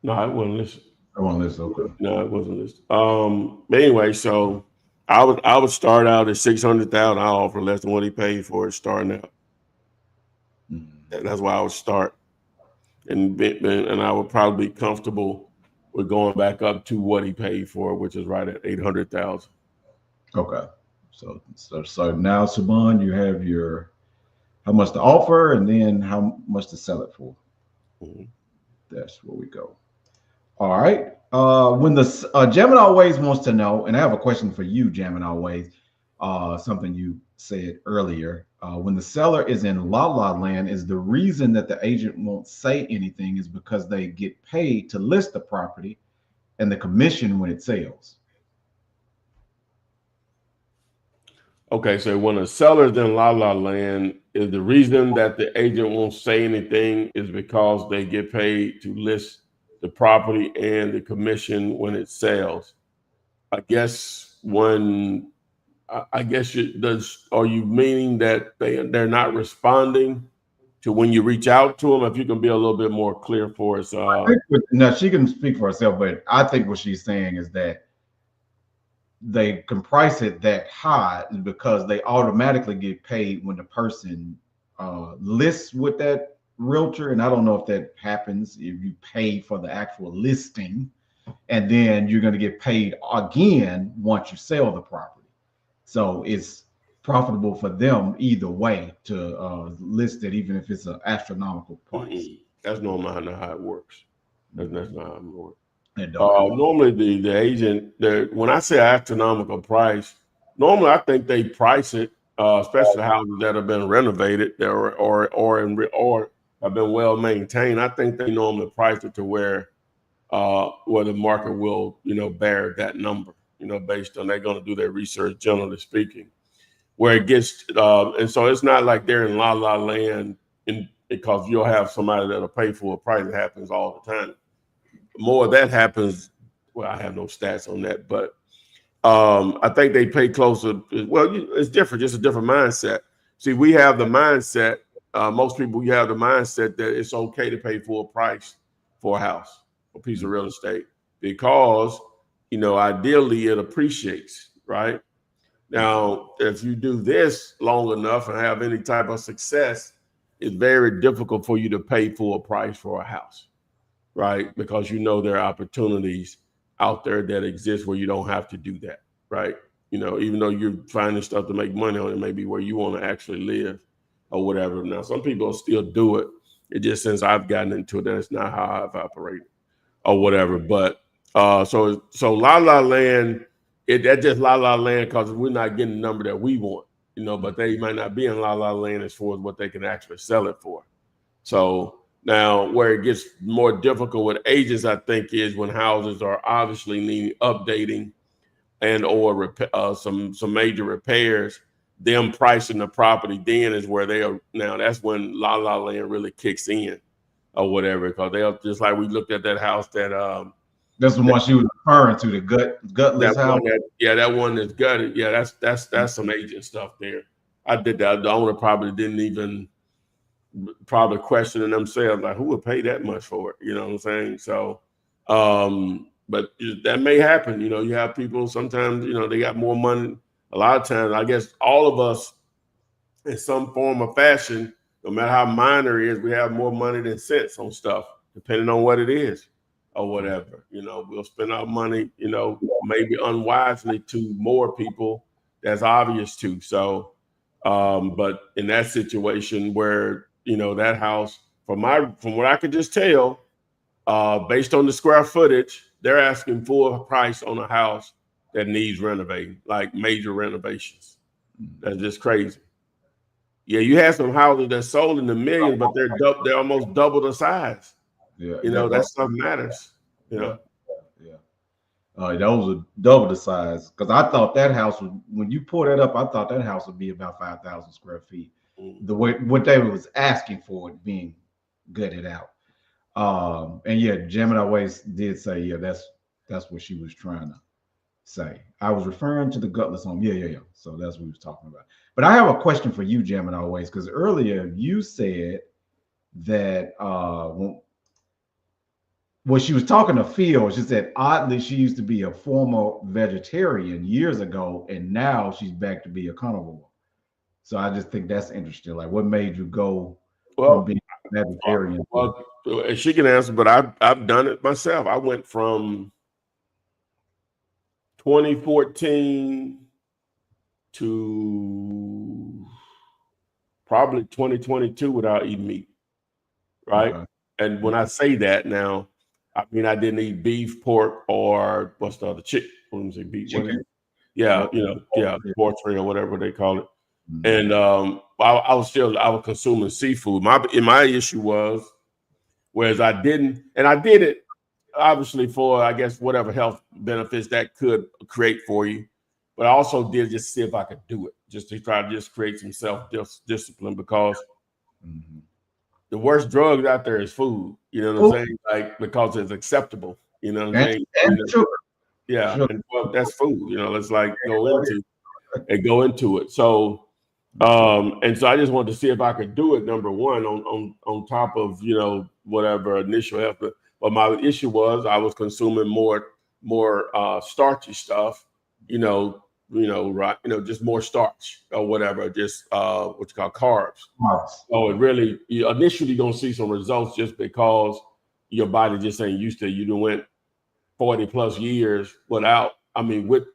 Speaker 2: No, it wasn't listed.
Speaker 3: I want this. Okay.
Speaker 2: No, it wasn't listed. But anyway, so I would start out at 600,000. I offer less than what he paid for it starting out. That's why I would start, and I would probably be comfortable with going back up to what he paid for, which is right at 800,000.
Speaker 3: Okay. So now, Suban, you have your how much to offer and then how much to sell it for. That's where we go. All right. When the Gemini always wants to know, and I have a question for you, Gemini always. Something you said earlier. When the seller is in la la land, is the reason that the agent won't say anything is because they get paid to list the property and the commission when it sells.
Speaker 2: Okay, so when a seller's in la la land, is the reason that the agent won't say anything is because they get paid to list the property and the commission when it sells. I guess when I guess are you meaning that they're not responding to when you reach out to them? If you can be a little bit more clear for us.
Speaker 3: No, she can speak for herself, but I think what she's saying is that they can price it that high because they automatically get paid when the person lists with that realtor. And I don't know if that happens if you pay for the actual listing, and then you're going to get paid again once you sell the property. So it's profitable for them either way to list it, even if it's an astronomical price.
Speaker 2: That's normally not how it works. That's not how it works.
Speaker 3: Normally,
Speaker 2: the agent, when I say astronomical price, normally I think they price it, especially houses that have been renovated or have been well maintained. I think they normally price it to where the market will, bear that number, based on they're going to do their research, generally speaking. Where it gets, and so it's not like they're in la la land, because you'll have somebody that'll pay for a price. It happens all the time. More of that happens. Well, I have no stats on that, but I think they pay closer. Well, it's different, just a different mindset. See, we have the mindset. Most people, you have the mindset that it's okay to pay full price for a house, a piece of real estate, because ideally it appreciates, right? Now, if you do this long enough and have any type of success, it's very difficult for you to pay full price for a house, right? Because there are opportunities out there that exist where you don't have to do that, right? Even though you're finding stuff to make money on, it may be where you want to actually live or whatever. Now, some people still do it. It just, since I've gotten into it, that's not how I've operated or whatever. But so La La Land, that's just La La Land because we're not getting the number that we want, but they might not be in La La Land as far as what they can actually sell it for. So now where it gets more difficult with agents, I think, is when houses are obviously needing updating and or some major repairs. Them pricing the property then is where they are. Now that's when La La Land really kicks in or whatever, because they'll, just like we looked at that house that
Speaker 3: that's the one she was referring to, the gutless house.
Speaker 2: That one that's gutted. Yeah, that's some agent stuff there. I did that. The owner probably didn't even questioning themselves, like, who would pay that much for it? You know what I'm saying? So, but that may happen. You have people sometimes, they got more money. A lot of times, I guess all of us in some form or fashion, no matter how minor it is, we have more money than sense on stuff, depending on what it is or whatever. We'll spend our money, maybe unwisely to more people that's obvious to. So, but in that situation where, that house, from what I could just tell, based on the square footage, they're asking full price on a house that needs renovating, like major renovations. That's just crazy. Yeah, you have some houses that sold in the millions, but they're almost double the size.
Speaker 3: Yeah,
Speaker 2: that stuff matters.
Speaker 3: Yeah. Those are double the size, because I thought that house was, when you pull that up, I thought that house would be about 5,000 square feet. The way what they was asking for it being gutted out. And yeah, Gemini Waste did say, yeah, that's what she was trying to say. I was referring to the gutless home. Yeah. So that's what we was talking about. But I have a question for you, Gemini Waste, because earlier you said that when she was talking to Phil, she said oddly she used to be a former vegetarian years ago, and now she's back to be a carnivore. So I just think that's interesting. Like, what made you go from being vegetarian?
Speaker 2: Well, she can answer, but I've done it myself. I went from 2014 to probably 2022 without eating meat, right? Okay. And when I say that now, I mean I didn't eat beef, pork, or what's the other chicken? Beef,
Speaker 3: chicken.
Speaker 2: Yeah, poultry or whatever they call it. And I was consuming seafood. My issue was, whereas I did it obviously for, I guess, whatever health benefits that could create for you, but I also did just see if I could do it, just to try to just create some self-discipline, because the worst drug out there is food. You know what I'm saying? Like, because it's acceptable. You know what I'm saying? Yeah, and well, that's food. You know, let's like go into it. So, and so I just wanted to see if I could do it. Number one, on top of, you know, whatever initial health. But my issue was I was consuming more starchy stuff. Just more starch or whatever, just what you call carbs. So it really, you initially don't see some results just because your body just ain't used to it. You went 40 plus years with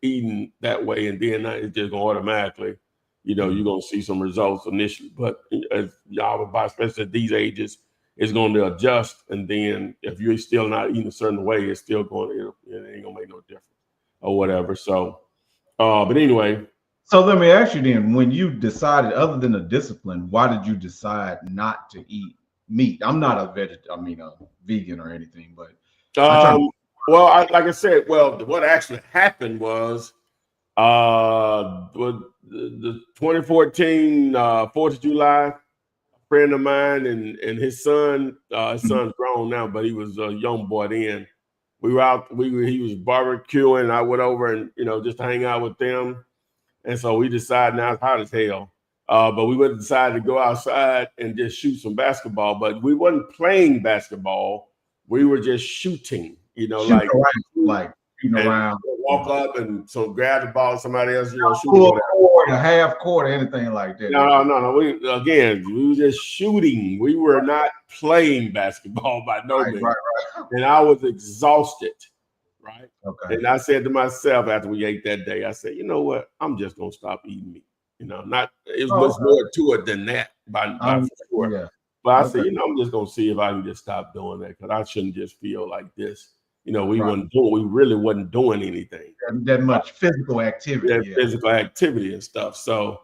Speaker 2: eating that way, and then it's just going to automatically, you're going to see some results initially. But as y'all, especially at these ages, it's going to adjust. And then if you're still not eating a certain way, it's still going to, it ain't going to make no difference or whatever. So, but anyway.
Speaker 3: So let me ask you then, when you decided, other than the discipline, why did you decide not to eat meat? I'm not a vegan or anything, but
Speaker 2: like I said, what actually happened was the 2014 4th of July, a friend of mine and his son, his son's grown now, but he was a young boy then. We were out, he was barbecuing, and I went over and, just to hang out with them. And so we decided, now it's hot as hell, but we would decide to go outside and just shoot some basketball. But we wasn't playing basketball. We were just shooting,
Speaker 3: like shooting around.
Speaker 2: Walk up and grab the ball, somebody else, shoot.
Speaker 3: Full court, a half court, anything like that.
Speaker 2: No. We were just shooting. We were not playing basketball by no means. Right. And I was exhausted. Right. Okay. And I said to myself after we ate that day, I said, you know what? I'm just gonna stop eating meat. It was more to it than that by sure. Yeah. But I said, I'm just gonna see if I can just stop doing that, because I shouldn't just feel like this. We really wasn't doing anything.
Speaker 3: That much physical activity.
Speaker 2: Physical activity and stuff. So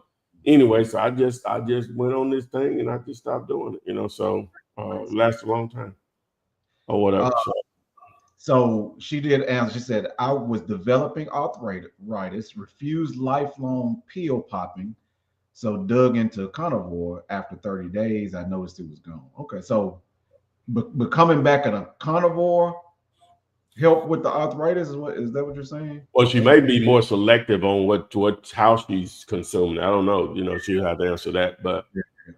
Speaker 2: anyway, so I just went on this thing and I just stopped doing it, so it lasted a long time or whatever.
Speaker 3: So she did answer. She said, I was developing arthritis, refused lifelong pill popping, so dug into carnivore. After 30 days, I noticed it was gone. Okay, so becoming back at a carnivore help with the arthritis? Is that what you're saying?
Speaker 2: Well, she may be more selective on how she's consuming. I don't know. She'll have to answer that. But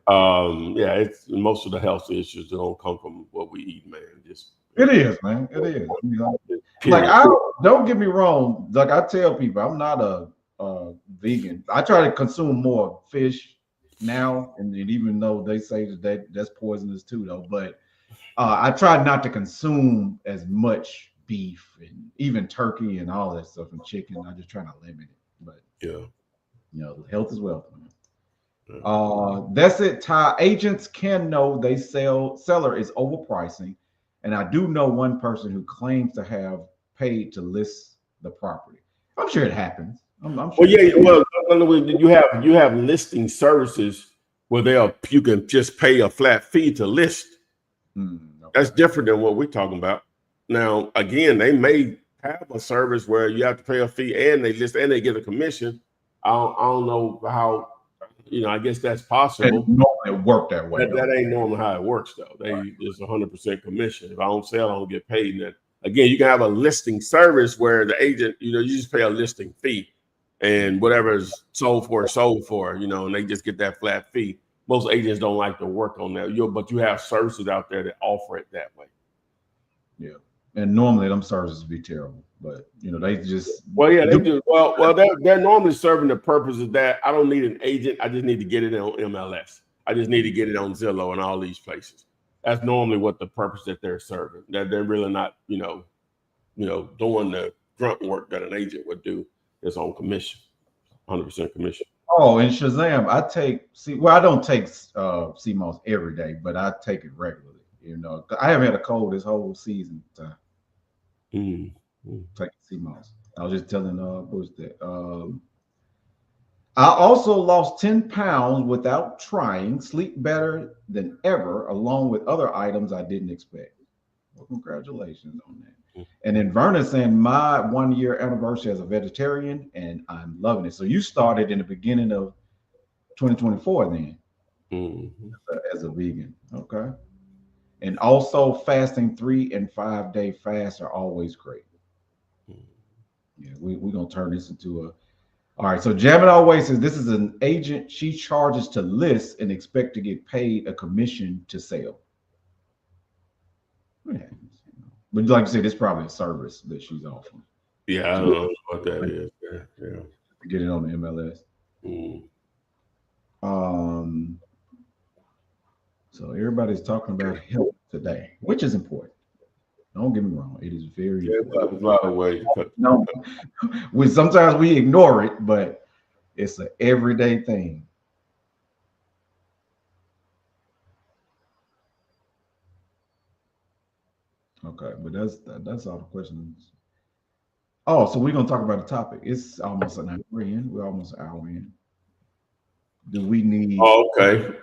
Speaker 2: it's most of the health issues don't come from what we eat, man.
Speaker 3: It is, man. It is. Like, don't get me wrong. Like, I tell people, I'm not a vegan. I try to consume more fish now, and even though they say that's poisonous too, though. But I try not to consume as much beef and even turkey and all that stuff and chicken. I just try to limit it. But health is wealth, man. That's it, Ty. Agents can know seller is overpricing. And I do know one person who claims to have paid to list the property. I'm sure it happens. I'm sure.
Speaker 2: You have listing services where you can just pay a flat fee to list. Okay. That's different than what we're talking about. Now, again, they may have a service where you have to pay a fee and they list and they get a commission. I don't know how. I guess that's possible.
Speaker 3: It work that way.
Speaker 2: That ain't normally how it works, though. It's 100% commission. If I don't sell, I don't get paid. And again, you can have a listing service where the agent, you just pay a listing fee, and whatever is sold for, and they just get that flat fee. Most agents don't like to work on that. But you have services out there that offer it that way.
Speaker 3: Yeah, and normally them services be terrible. But they just
Speaker 2: they do. Well, they're normally serving the purpose of that. I don't need an agent. I just need to get it on MLS. I just need to get it on Zillow and all these places. That's normally what the purpose that they're serving. That they're really not, doing the grunt work that an agent would do. It's on commission, 100% commission.
Speaker 3: Oh, and Shazam, I don't take CMOS every day, but I take it regularly. I haven't had a cold this whole season. Take CMOS. I was just telling what was that? I also lost 10 pounds without trying, sleep better than ever, along with other items I didn't expect. Well, congratulations on that. And then Vernon saying my 1 year anniversary as a vegetarian, and I'm loving it. So you started in the beginning of 2024 then as a vegan. Okay. And also fasting 3 and 5 day fasts are always great. Yeah, we're gonna turn this into a all right. So Jamin always says this is an agent she charges to list and expect to get paid a commission to sell. Yeah. But like you said, it's probably a service that she's offering.
Speaker 2: Yeah, I don't know what that is. Yeah.
Speaker 3: Get it on the MLS. So everybody's talking about health today, which is important. Don't get me wrong; it is very important.
Speaker 2: A lot of ways.
Speaker 3: No, sometimes we ignore it, but it's an everyday thing. Okay, but that's all the questions. Oh, so we're gonna talk about the topic. It's almost an hour in. We're almost an hour in. Do we need?
Speaker 2: Oh, okay.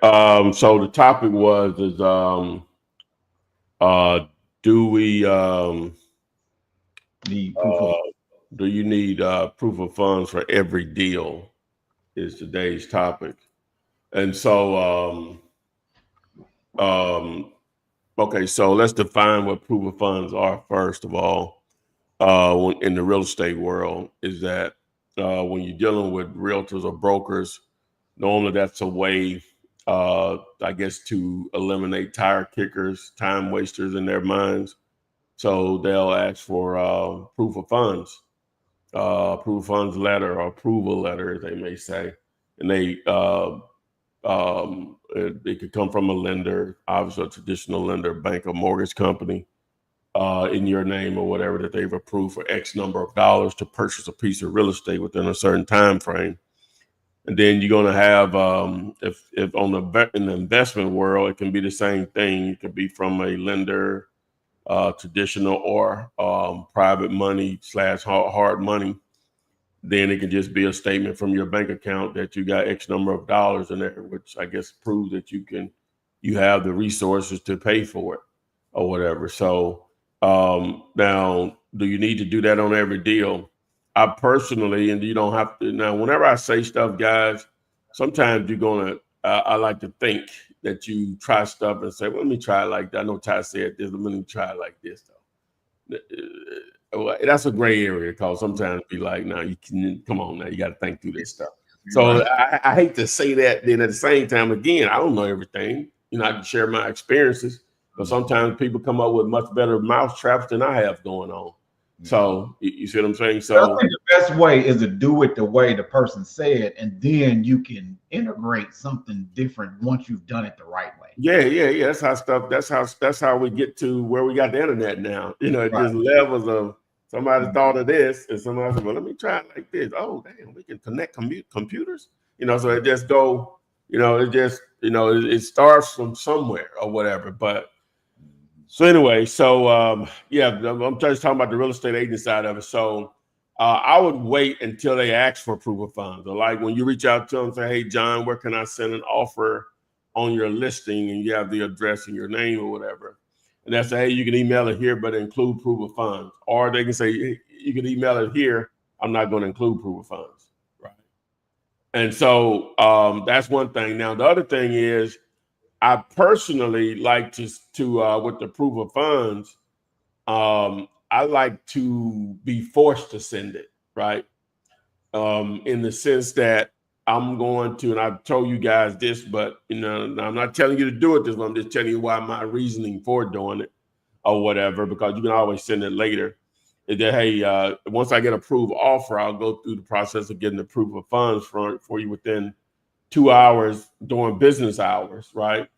Speaker 2: So the topic was do we
Speaker 3: Need proof
Speaker 2: do you need proof of funds for every deal? Is today's topic, and so okay. So let's define what proof of funds are first of all. In the real estate world, is that when you're dealing with realtors or brokers, normally that's a way, I guess, to eliminate tire kickers, time wasters in their minds. So they'll ask for proof of funds letter or approval letter, they may say, and it could come from a lender, obviously a traditional lender, bank or mortgage company, in your name or whatever, that they've approved for X number of dollars to purchase a piece of real estate within a certain time frame. And then you're going to have, if in the investment world, it can be the same thing. It could be from a lender, traditional or private money / hard money. Then it can just be a statement from your bank account that you got X number of dollars in there, which I guess proves that you have the resources to pay for it or whatever. So now, do you need to do that on every deal? I personally, and you don't have to. Now, whenever I say stuff, guys, sometimes you're gonna. I like to think that you try stuff and say, well, "Let me try it like that." I know Ty said this. Let me try it like this, though. That's a gray area because sometimes be like, "Now you can come on. Now you got to think through this stuff." So I hate to say that. Then at the same time, again, I don't know everything. I can share my experiences, but sometimes people come up with much better mousetraps than I have going on. So you see what I'm saying? So
Speaker 3: I think the best way is to do it the way the person said, and then you can integrate something different once you've done it the right way.
Speaker 2: Yeah. That's how we get to where we got the internet now. Just levels of somebody thought of this, and somebody said, "Well, let me try it like this." Oh, damn, we can connect computers. So it just go. It starts from somewhere or whatever, but. So anyway, I'm just talking about the real estate agent side of it. So I would wait until they ask for proof of funds. Or like when you reach out to them and say, "Hey, John, where can I send an offer on your listing?" And you have the address and your name or whatever. And they say, "Hey, you can email it here, but include proof of funds." Or they can say, "Hey, you can email it here. I'm not going to include proof of funds." Right. And so that's one thing. Now, the other thing is, I personally like to with the proof of funds, I like to be forced to send it, right? In the sense that I'm going to, and I've told you guys this, but I'm not telling you to do it this way. I'm just telling you why my reasoning for doing it or whatever, because you can always send it later. Is that, hey, once I get approved offer, I'll go through the process of getting the proof of funds for you within 2 hours during business hours, right?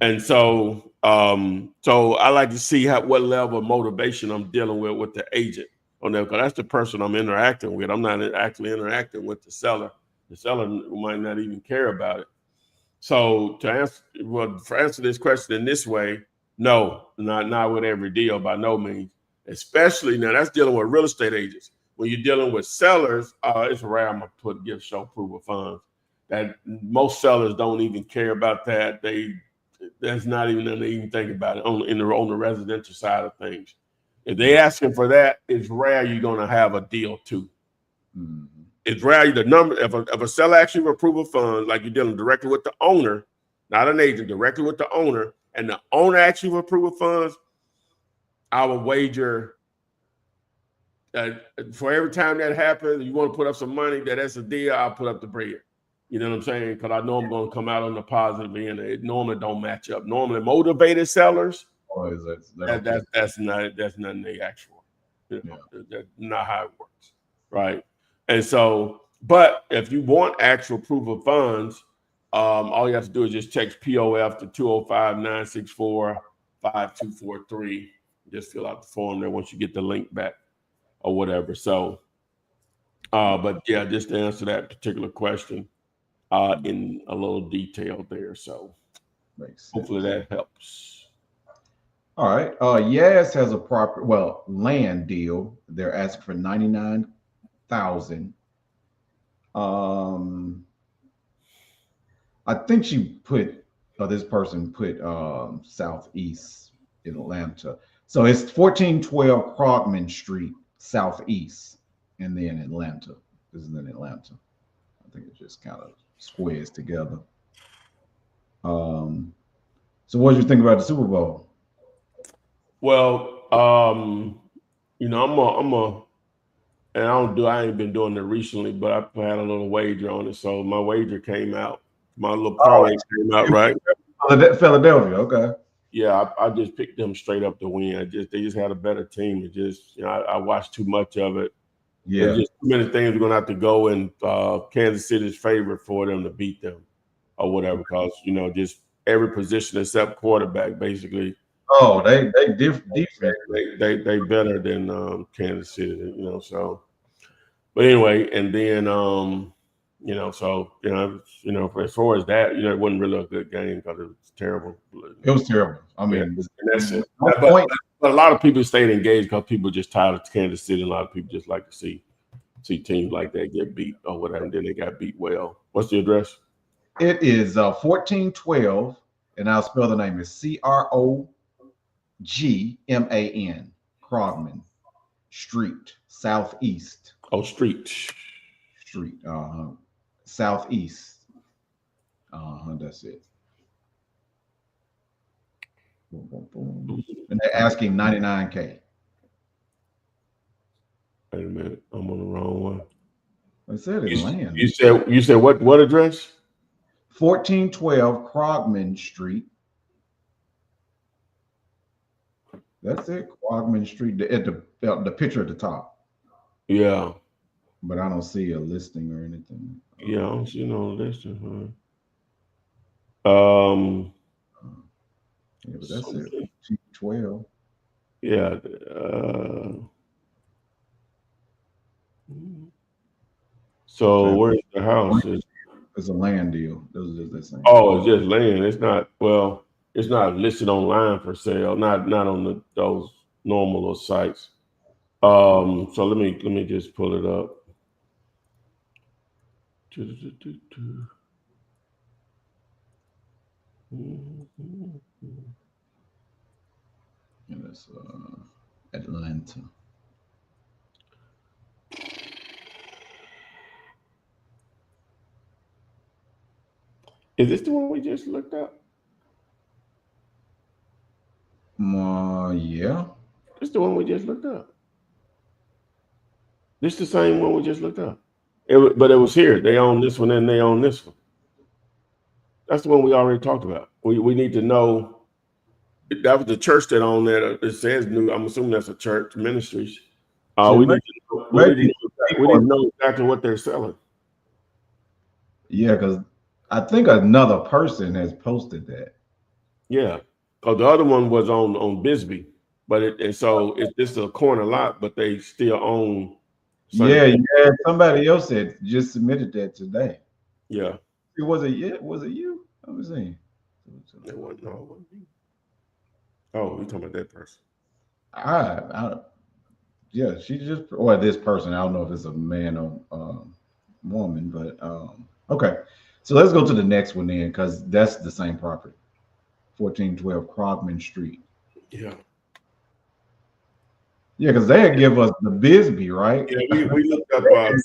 Speaker 2: And so I like to see what level of motivation I'm dealing with the agent on that, because that's the person I'm interacting with. I'm not actually interacting with the seller. The seller might not even care about it. So to answer this question in this way, no, not with every deal, by no means. Especially now, that's dealing with real estate agents. when you're dealing with sellers, it's rare I'm gonna show proof of funds. That most sellers don't even care about that. That's not even nothing they even think about it on the residential side of things. If they asking for that, it's rare you're gonna have a deal too. Mm-hmm. It's rare the number if a seller actually for proof of funds, like you're dealing directly with the owner, not an agent, directly with the owner, and the owner actually for proof of funds, I would wager for every time that happens, you want to put up some money, that's a deal, I'll put up the bread. You know what I'm saying? Because I know I'm going to come out on the positive end. It normally don't match up. Normally, motivated sellers, that's nothing they actual. You know, that's not how it works, right? And so, but if you want actual proof of funds, all you have to do is just text POF to 205-964-5243. Just fill out the form there once you get the link back or whatever. So, but yeah, just to answer that particular question in a little detail there. So hopefully that helps.
Speaker 3: All right. Yes has a land deal. They're asking for $99,000. I think this person put Southeast in Atlanta. So it's 1412 Krogman Street, Southeast, and then Atlanta. This is in Atlanta. I think it just kind of squares together. So what did you think about the Super Bowl?
Speaker 2: Well, you know, I ain't been doing it recently, but I had a little wager on it. So my wager came out. My little parlay came out, right?
Speaker 3: Philadelphia, okay.
Speaker 2: Yeah, I just picked them straight up to win. They just had a better team. It just, you know, I watched too much of it. Yeah, there's just too many things are gonna have to go in Kansas City's favor for them to beat them or whatever. Because you know, just every position except quarterback, basically.
Speaker 3: Oh, they defense.
Speaker 2: They better than Kansas City, you know. So, but anyway, and then you know, so you know, as far as that, you know, it wasn't really a good game because it was terrible.
Speaker 3: It was terrible. I mean,
Speaker 2: yeah, and that's it. But a lot of people stayed engaged because people just tired of Kansas City. And a lot of people just like to see teams like that get beat or whatever. And then they got beat well. What's the address?
Speaker 3: It is 1412, and I'll spell the name is Krogman, Krogman Street, Southeast.
Speaker 2: Oh, Street.
Speaker 3: Southeast. That's it. And they're asking $99K.
Speaker 2: Wait a minute, I'm on the wrong one.
Speaker 3: I said it's land.
Speaker 2: You said what address?
Speaker 3: 1412 Krogman Street. That's it, Krogman Street. At the picture at the top.
Speaker 2: Yeah.
Speaker 3: But I don't see a listing or anything.
Speaker 2: Yeah, I don't see no listing.
Speaker 3: Yeah, but that's it. 12.
Speaker 2: Yeah. So where's the house?
Speaker 3: It's a land deal. Those are the same.
Speaker 2: Oh, it's just land. It's not. Well, it's not listed online for sale. Not on those normal sites. So let me just pull it up.
Speaker 3: And it's Atlanta.
Speaker 2: Is this the one we just looked up?
Speaker 3: Yeah.
Speaker 2: This the one we just looked up. This the same one we just looked up. But it was here. They own this one and they own this one. That's the one we already talked about. We need to know. That was the church that owned that. It says new. I'm assuming that's a church ministries. We need to know exactly what they're selling.
Speaker 3: Yeah, because I think another person has posted that.
Speaker 2: Yeah, because the other one was on Bisbee, but this is a corner lot, but they still own.
Speaker 3: Yeah. Somebody else had just submitted that today.
Speaker 2: Yeah.
Speaker 3: Was it you? Let me see.
Speaker 2: It wasn't. No, it wasn't me. Oh, you talking about that person?
Speaker 3: Yeah, she just, or this person. I don't know if it's a man or woman, but okay. So let's go to the next one then, because that's the same property, 1412 Krogman Street.
Speaker 2: Yeah.
Speaker 3: Yeah, because they give us the Bisbee, right?
Speaker 2: Yeah, we looked up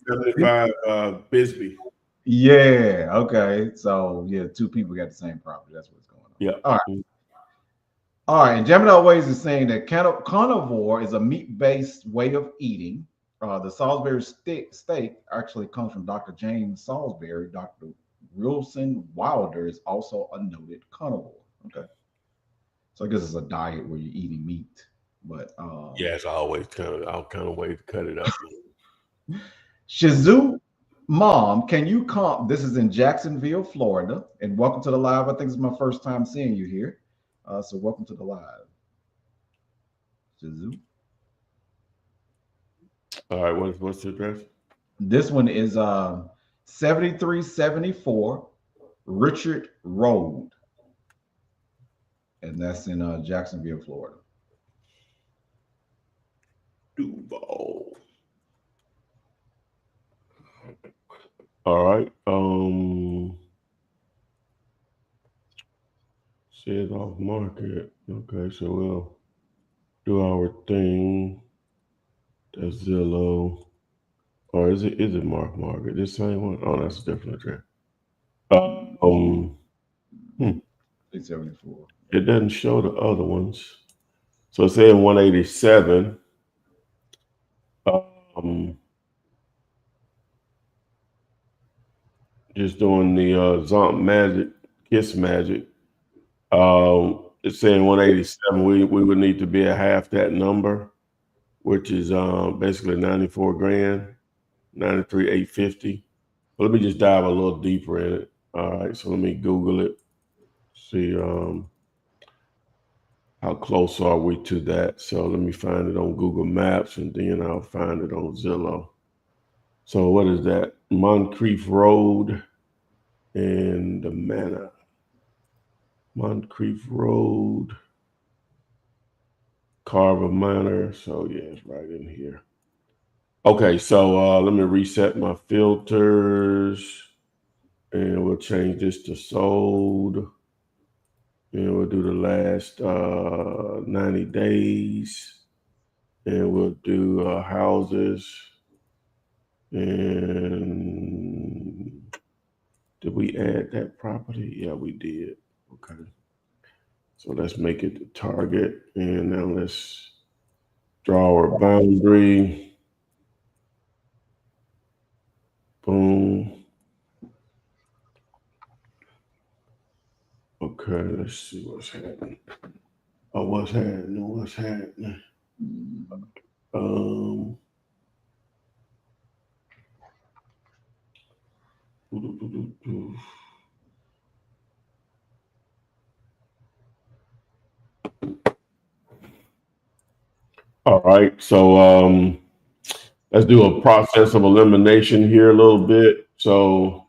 Speaker 2: 75 Bisbee.
Speaker 3: Yeah. Okay. So yeah, two people got the same property. That's what's going on.
Speaker 2: Yeah.
Speaker 3: All right. All right. And Gemini Ways is saying that carnivore is a meat-based way of eating. The Salisbury steak actually comes from Dr. James Salisbury. Dr. Wilson Wilder is also a noted carnivore. Okay. So I guess it's a diet where you're eating meat. But
Speaker 2: Yeah, it's always kind of way to cut it up.
Speaker 3: Shizu Mom, can you come? This is in Jacksonville, Florida. And welcome to the live. I think it's my first time seeing you here. So welcome to the live. Shizu.
Speaker 2: All right, what's the address?
Speaker 3: This one is 7374 Richard Road. And that's in Jacksonville, Florida.
Speaker 2: Duval. All right. Says off market. Okay, so we'll do our thing. That's Zillow. Or is it Mark Market? This same one? Oh, that's a different address.
Speaker 3: 874.
Speaker 2: It doesn't show the other ones. So it's saying 187. Just doing the Zomp Magic, Kiss Magic. It's saying 187. We would need to be at half that number, which is basically 94 grand, 93,850. But let me just dive a little deeper in it. All right, so let me Google it. See how close are we to that. So let me find it on Google Maps, and then I'll find it on Zillow. So what is that? Moncrief Road and the Manor. Moncrief Road, Carver Manor. So yeah, it's right in here. Okay, so let me reset my filters, and we'll change this to sold. And we'll do the last 90 days. And we'll do houses. And did we add that property? Yeah, we did. Okay. So let's make it the target. And now let's draw our boundary. Boom. Okay, let's see what's happening. Oh, what's happening? All right, so let's do a process of elimination here a little bit. So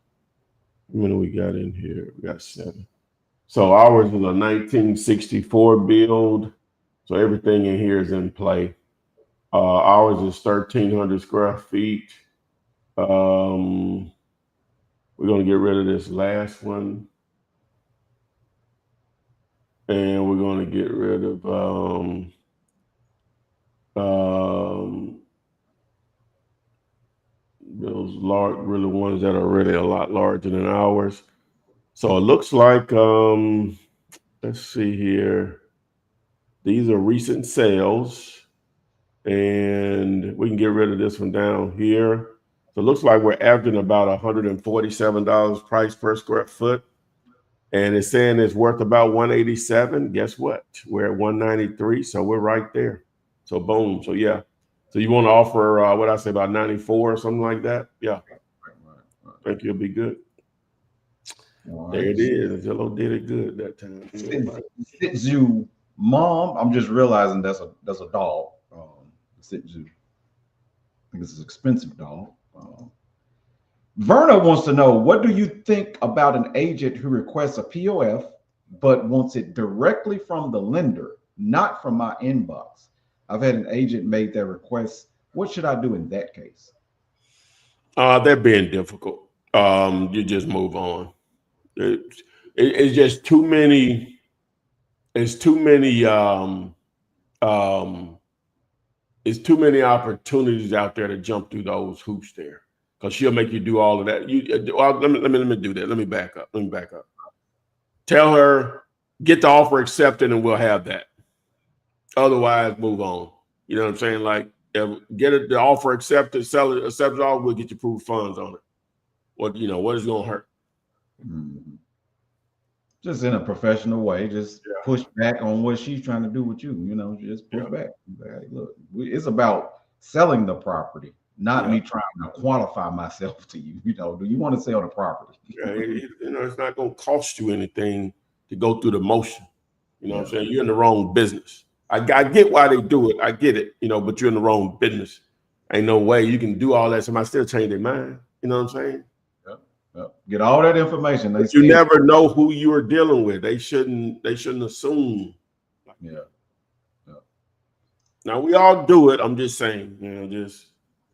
Speaker 2: how many we got in here? We got 7. So ours is a 1964 build. So everything in here is in play. Ours is 1,300 square feet. We're going to get rid of this last one. And we're going to get rid of those large, really ones that are really a lot larger than ours. So it looks like, let's see here. These are recent sales, and we can get rid of this one down here. So it looks like we're averaging about $147 price per square foot. And it's saying it's worth about 187. Guess what? We're at 193. So we're right there. So boom. So yeah. So you want to offer what I say about 94 or something like that? Yeah. I think you'll be good. Right. There it is. Zillow did it good that time.
Speaker 3: Shih Mom, I'm just realizing that's a dog. Shih Tzu. I think it's an expensive dog. Verna wants to know, what do you think about an agent who requests a POF but wants it directly from the lender, not from my inbox? I've had an agent make that request. What should I do in that case?
Speaker 2: They're being difficult. You just move on. It's just too many. It's too many. Um, it's too many opportunities out there to jump through those hoops there, because she'll make you do all of that. Let me do that. Let me back up. Tell her, get the offer accepted, and we'll have that. Otherwise, move on. You know what I'm saying? Like, the offer accepted, sell it, accept it all. We'll get you proof funds on it. What is going to hurt?
Speaker 3: Just in a professional way, just push back on what she's trying to do with you. Just push back. Like, look, it's about selling the property, not me trying to qualify myself to you. Do you want to sell the property?
Speaker 2: It's not going to cost you anything to go through the motion. You know what I'm saying? You're in the wrong business. I get why they do it. I get it, but you're in the wrong business. Ain't no way you can do all that. Somebody still change their mind. You know what I'm saying?
Speaker 3: Get all that information.
Speaker 2: But you never know who you are dealing with. They shouldn't assume. Now we all do it. I'm just saying,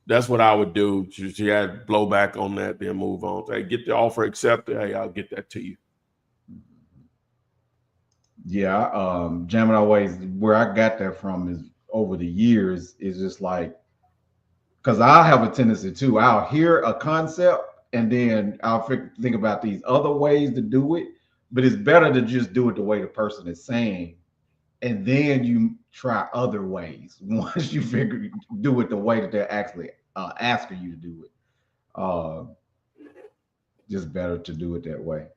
Speaker 2: that's what I would do. She had blowback on that, then move on. Hey, get the offer accepted. Hey, I'll get that to you.
Speaker 3: Yeah, Gemini ways, where I got that from is over the years is just like, because I have a tendency too. I'll hear a concept and then I'll think about these other ways to do it, but it's better to just do it the way the person is saying, and then you try other ways once you do it the way that they're actually asking you to do it. Just better to do it that way.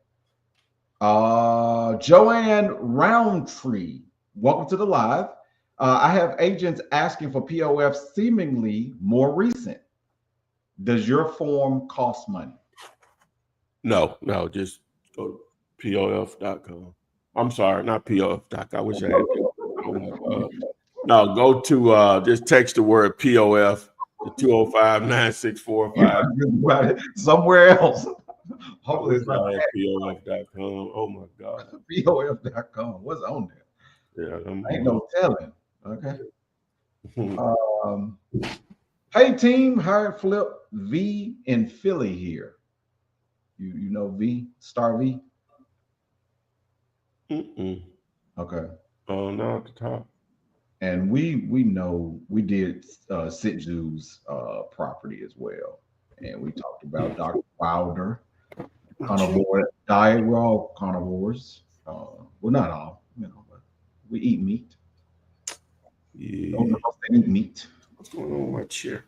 Speaker 3: Joanne Roundtree, welcome to the live. I have agents asking for POF seemingly more recent. Does your form cost money? No,
Speaker 2: just go to POF.com. I'm sorry, not POF.com. I wish I had it. Oh my God. No, go to just text the word POF to 205-9645.
Speaker 3: Somewhere else.
Speaker 2: Hopefully it's not POF.com. Oh my God.
Speaker 3: POF.com. What's on there? Yeah, ain't no telling. Okay. Hey team, hired Flip V in Philly here. You know V, Star V? Okay.
Speaker 2: Oh, no, at the top.
Speaker 3: And we know we did Sitju's property as well. And we talked about Dr. Wilder, carnivore diet. We're all carnivores. Well, not all, but we eat meat.
Speaker 2: Yeah.
Speaker 3: Don't know if they eat meat.
Speaker 2: What's going on with my chair?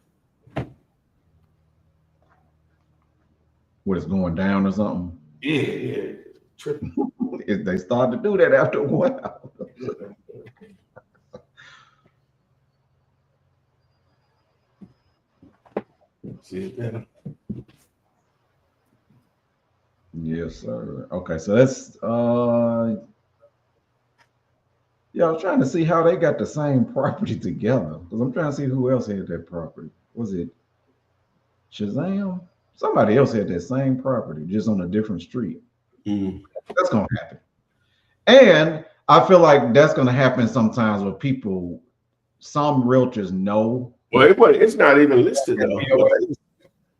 Speaker 3: What, is going down or something?
Speaker 2: Yeah. Tripping.
Speaker 3: They start to do that after a while.
Speaker 2: See it better.
Speaker 3: Yes, sir. Okay, so that's I was trying to see how they got the same property together, because I'm trying to see who else had that property. Was it Shazam? Somebody else had that same property, just on a different street. That's gonna happen. And I feel like that's gonna happen sometimes with people. Some realtors know.
Speaker 2: Well, it's not even listed though.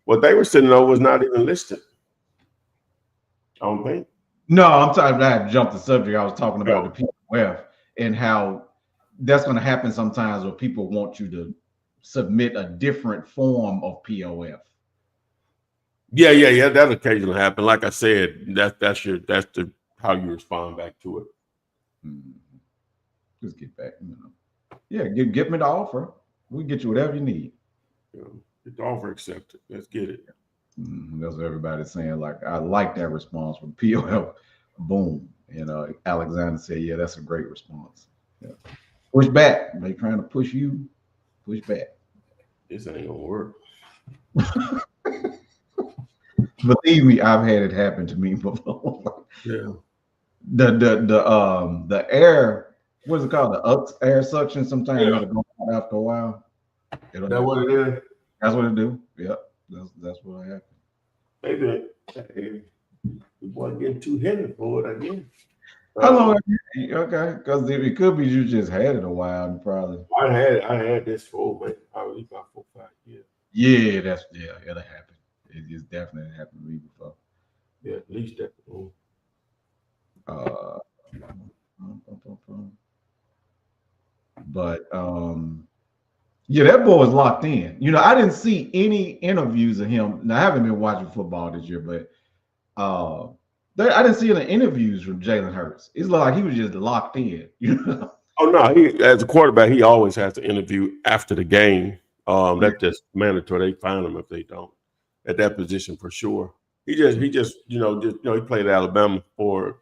Speaker 2: What they were sitting on was not even listed. I don't think.
Speaker 3: No, I'm talking. I had to jump the subject. I was talking about the POF and how that's going to happen sometimes where people want you to submit a different form of POF.
Speaker 2: Yeah. That occasionally happen. Like I said, that's how you respond back to it.
Speaker 3: Just get back. Yeah, get me the offer. We can get you whatever you need.
Speaker 2: Get the offer accepted. Let's get it.
Speaker 3: That's what everybody's saying. Like, I like that response from POF. Boom. Alexandria said, yeah, that's a great response. Yeah. Push back. They trying to push you. Push back.
Speaker 2: This ain't gonna work.
Speaker 3: Believe me, I've had it happen to me before.
Speaker 2: Yeah.
Speaker 3: The air, what is it called? The air suction. Sometimes it'll go out after a while.
Speaker 2: That's what it is.
Speaker 3: That's what it do. Yep. That's what happened.
Speaker 2: Maybe the boy getting too heavy for it, I guess.
Speaker 3: How long have you? Okay, because it could be you just had it a while, and probably.
Speaker 2: I had this for man, probably about 4 or 5 years.
Speaker 3: Yeah, it'll happen. It just definitely happened to me before.
Speaker 2: Yeah, at least that.
Speaker 3: Uh, but yeah, that boy was locked in. You know, I didn't see any interviews of him. Now I haven't been watching football this year, but I didn't see any interviews from Jalen Hurts. It's like he was just locked in. You know.
Speaker 2: Oh no, he as a quarterback, he always has to interview after the game. That's just mandatory. They find him if they don't at that position for sure. He just he played at Alabama for.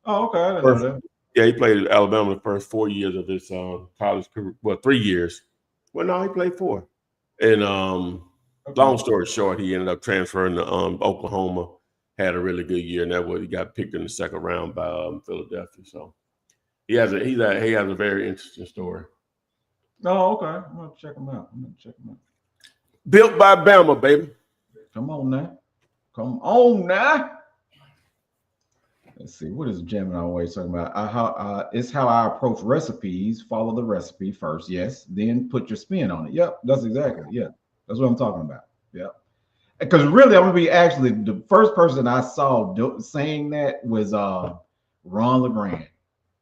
Speaker 3: Oh, okay. I didn't know that.
Speaker 2: Yeah, he played at Alabama the first 4 years of his college career. Well, 3 years. Well, no, he played 4. And long story short, he ended up transferring to Oklahoma. Had a really good year, and that was he got picked in the second round by Philadelphia. So he has a very interesting story.
Speaker 3: Oh, okay. I'm gonna check him out.
Speaker 2: Built by Bama, baby.
Speaker 3: Come on now. Let's see. What is Gemini always talking about? It's how I approach recipes. Follow the recipe first, yes. Then put your spin on it. Yep, that's exactly. Yeah, that's what I'm talking about. Yep. Because really, I'm gonna be actually the first person I saw saying that was Ron LeGrand.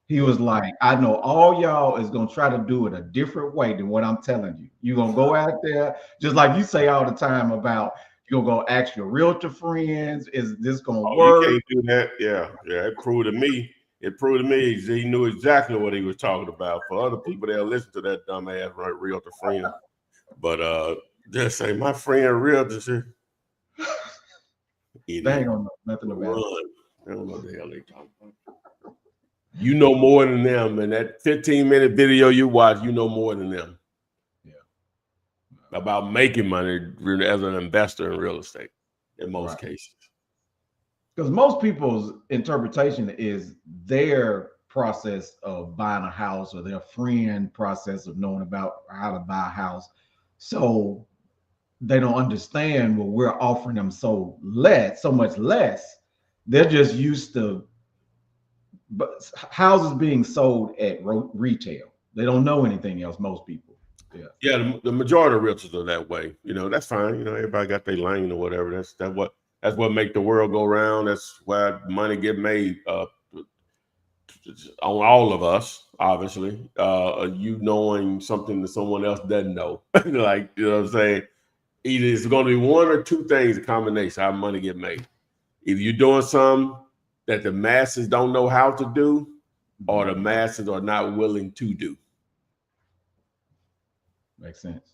Speaker 3: He was like, I know all y'all is gonna try to do it a different way than what I'm telling you. You're gonna go out there, just like you say all the time about you're gonna go ask your realtor friends, is this gonna work?
Speaker 2: You can't do that. Yeah. It proved to me. He knew exactly what he was talking about. For other people that listen to that dumbass realtor friend. But just say my friend realtor said,
Speaker 3: they ain't gonna know nothing about
Speaker 2: it. I don't know what the hell they talking about. You know more than them. And that 15-minute video you watch, you know more than them.
Speaker 3: Yeah.
Speaker 2: About making money as an investor in real estate in most cases.
Speaker 3: Because most people's interpretation is their process of buying a house or their friend process of knowing about how to buy a house. So they don't understand what we're offering them so much less. They're just used to houses being sold at retail. They don't know anything else, most people.
Speaker 2: Yeah, the majority of realtors are that way. You know, that's fine. You know, everybody got their lane or whatever. That's what make the world go round. That's why money get made on all of us, obviously. You knowing something that someone else doesn't know. Like, you know what I'm saying? Either it's going to be one or two things, a combination, how money get made. Either you're doing something that the masses don't know how to do, or the masses are not willing to do.
Speaker 3: Makes sense.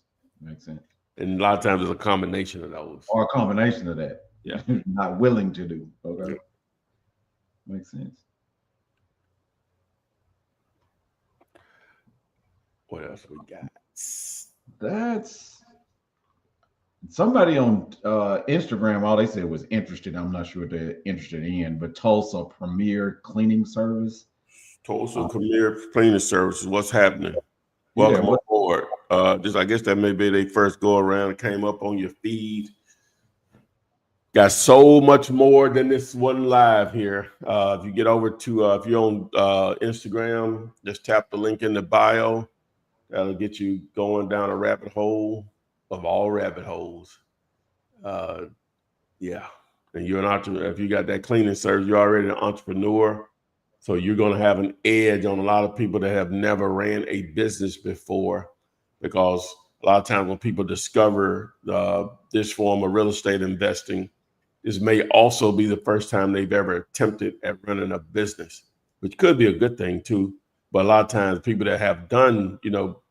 Speaker 2: And a lot of times it's a combination of those.
Speaker 3: Or a combination of that.
Speaker 2: Yeah.
Speaker 3: Not willing to do. Okay. Yeah. Makes sense.
Speaker 2: What else we got?
Speaker 3: That's somebody on Instagram. All they said was interested. I'm not sure what they're interested in, but Tulsa Premier Cleaning Service.
Speaker 2: Tulsa Premier Cleaning Services. What's happening? Welcome aboard. I guess that may be they first go around and came up on your feed. Got so much more than this one live here. If you get over to if you're on Instagram, just tap the link in the bio. That'll get you going down a rabbit hole of all rabbit holes. Yeah. And you're an entrepreneur. If you got that cleaning service, you're already an entrepreneur. So you're going to have an edge on a lot of people that have never ran a business before, because a lot of times when people discover this form of real estate investing, this may also be the first time they've ever attempted at running a business, which could be a good thing too. But a lot of times people that have done,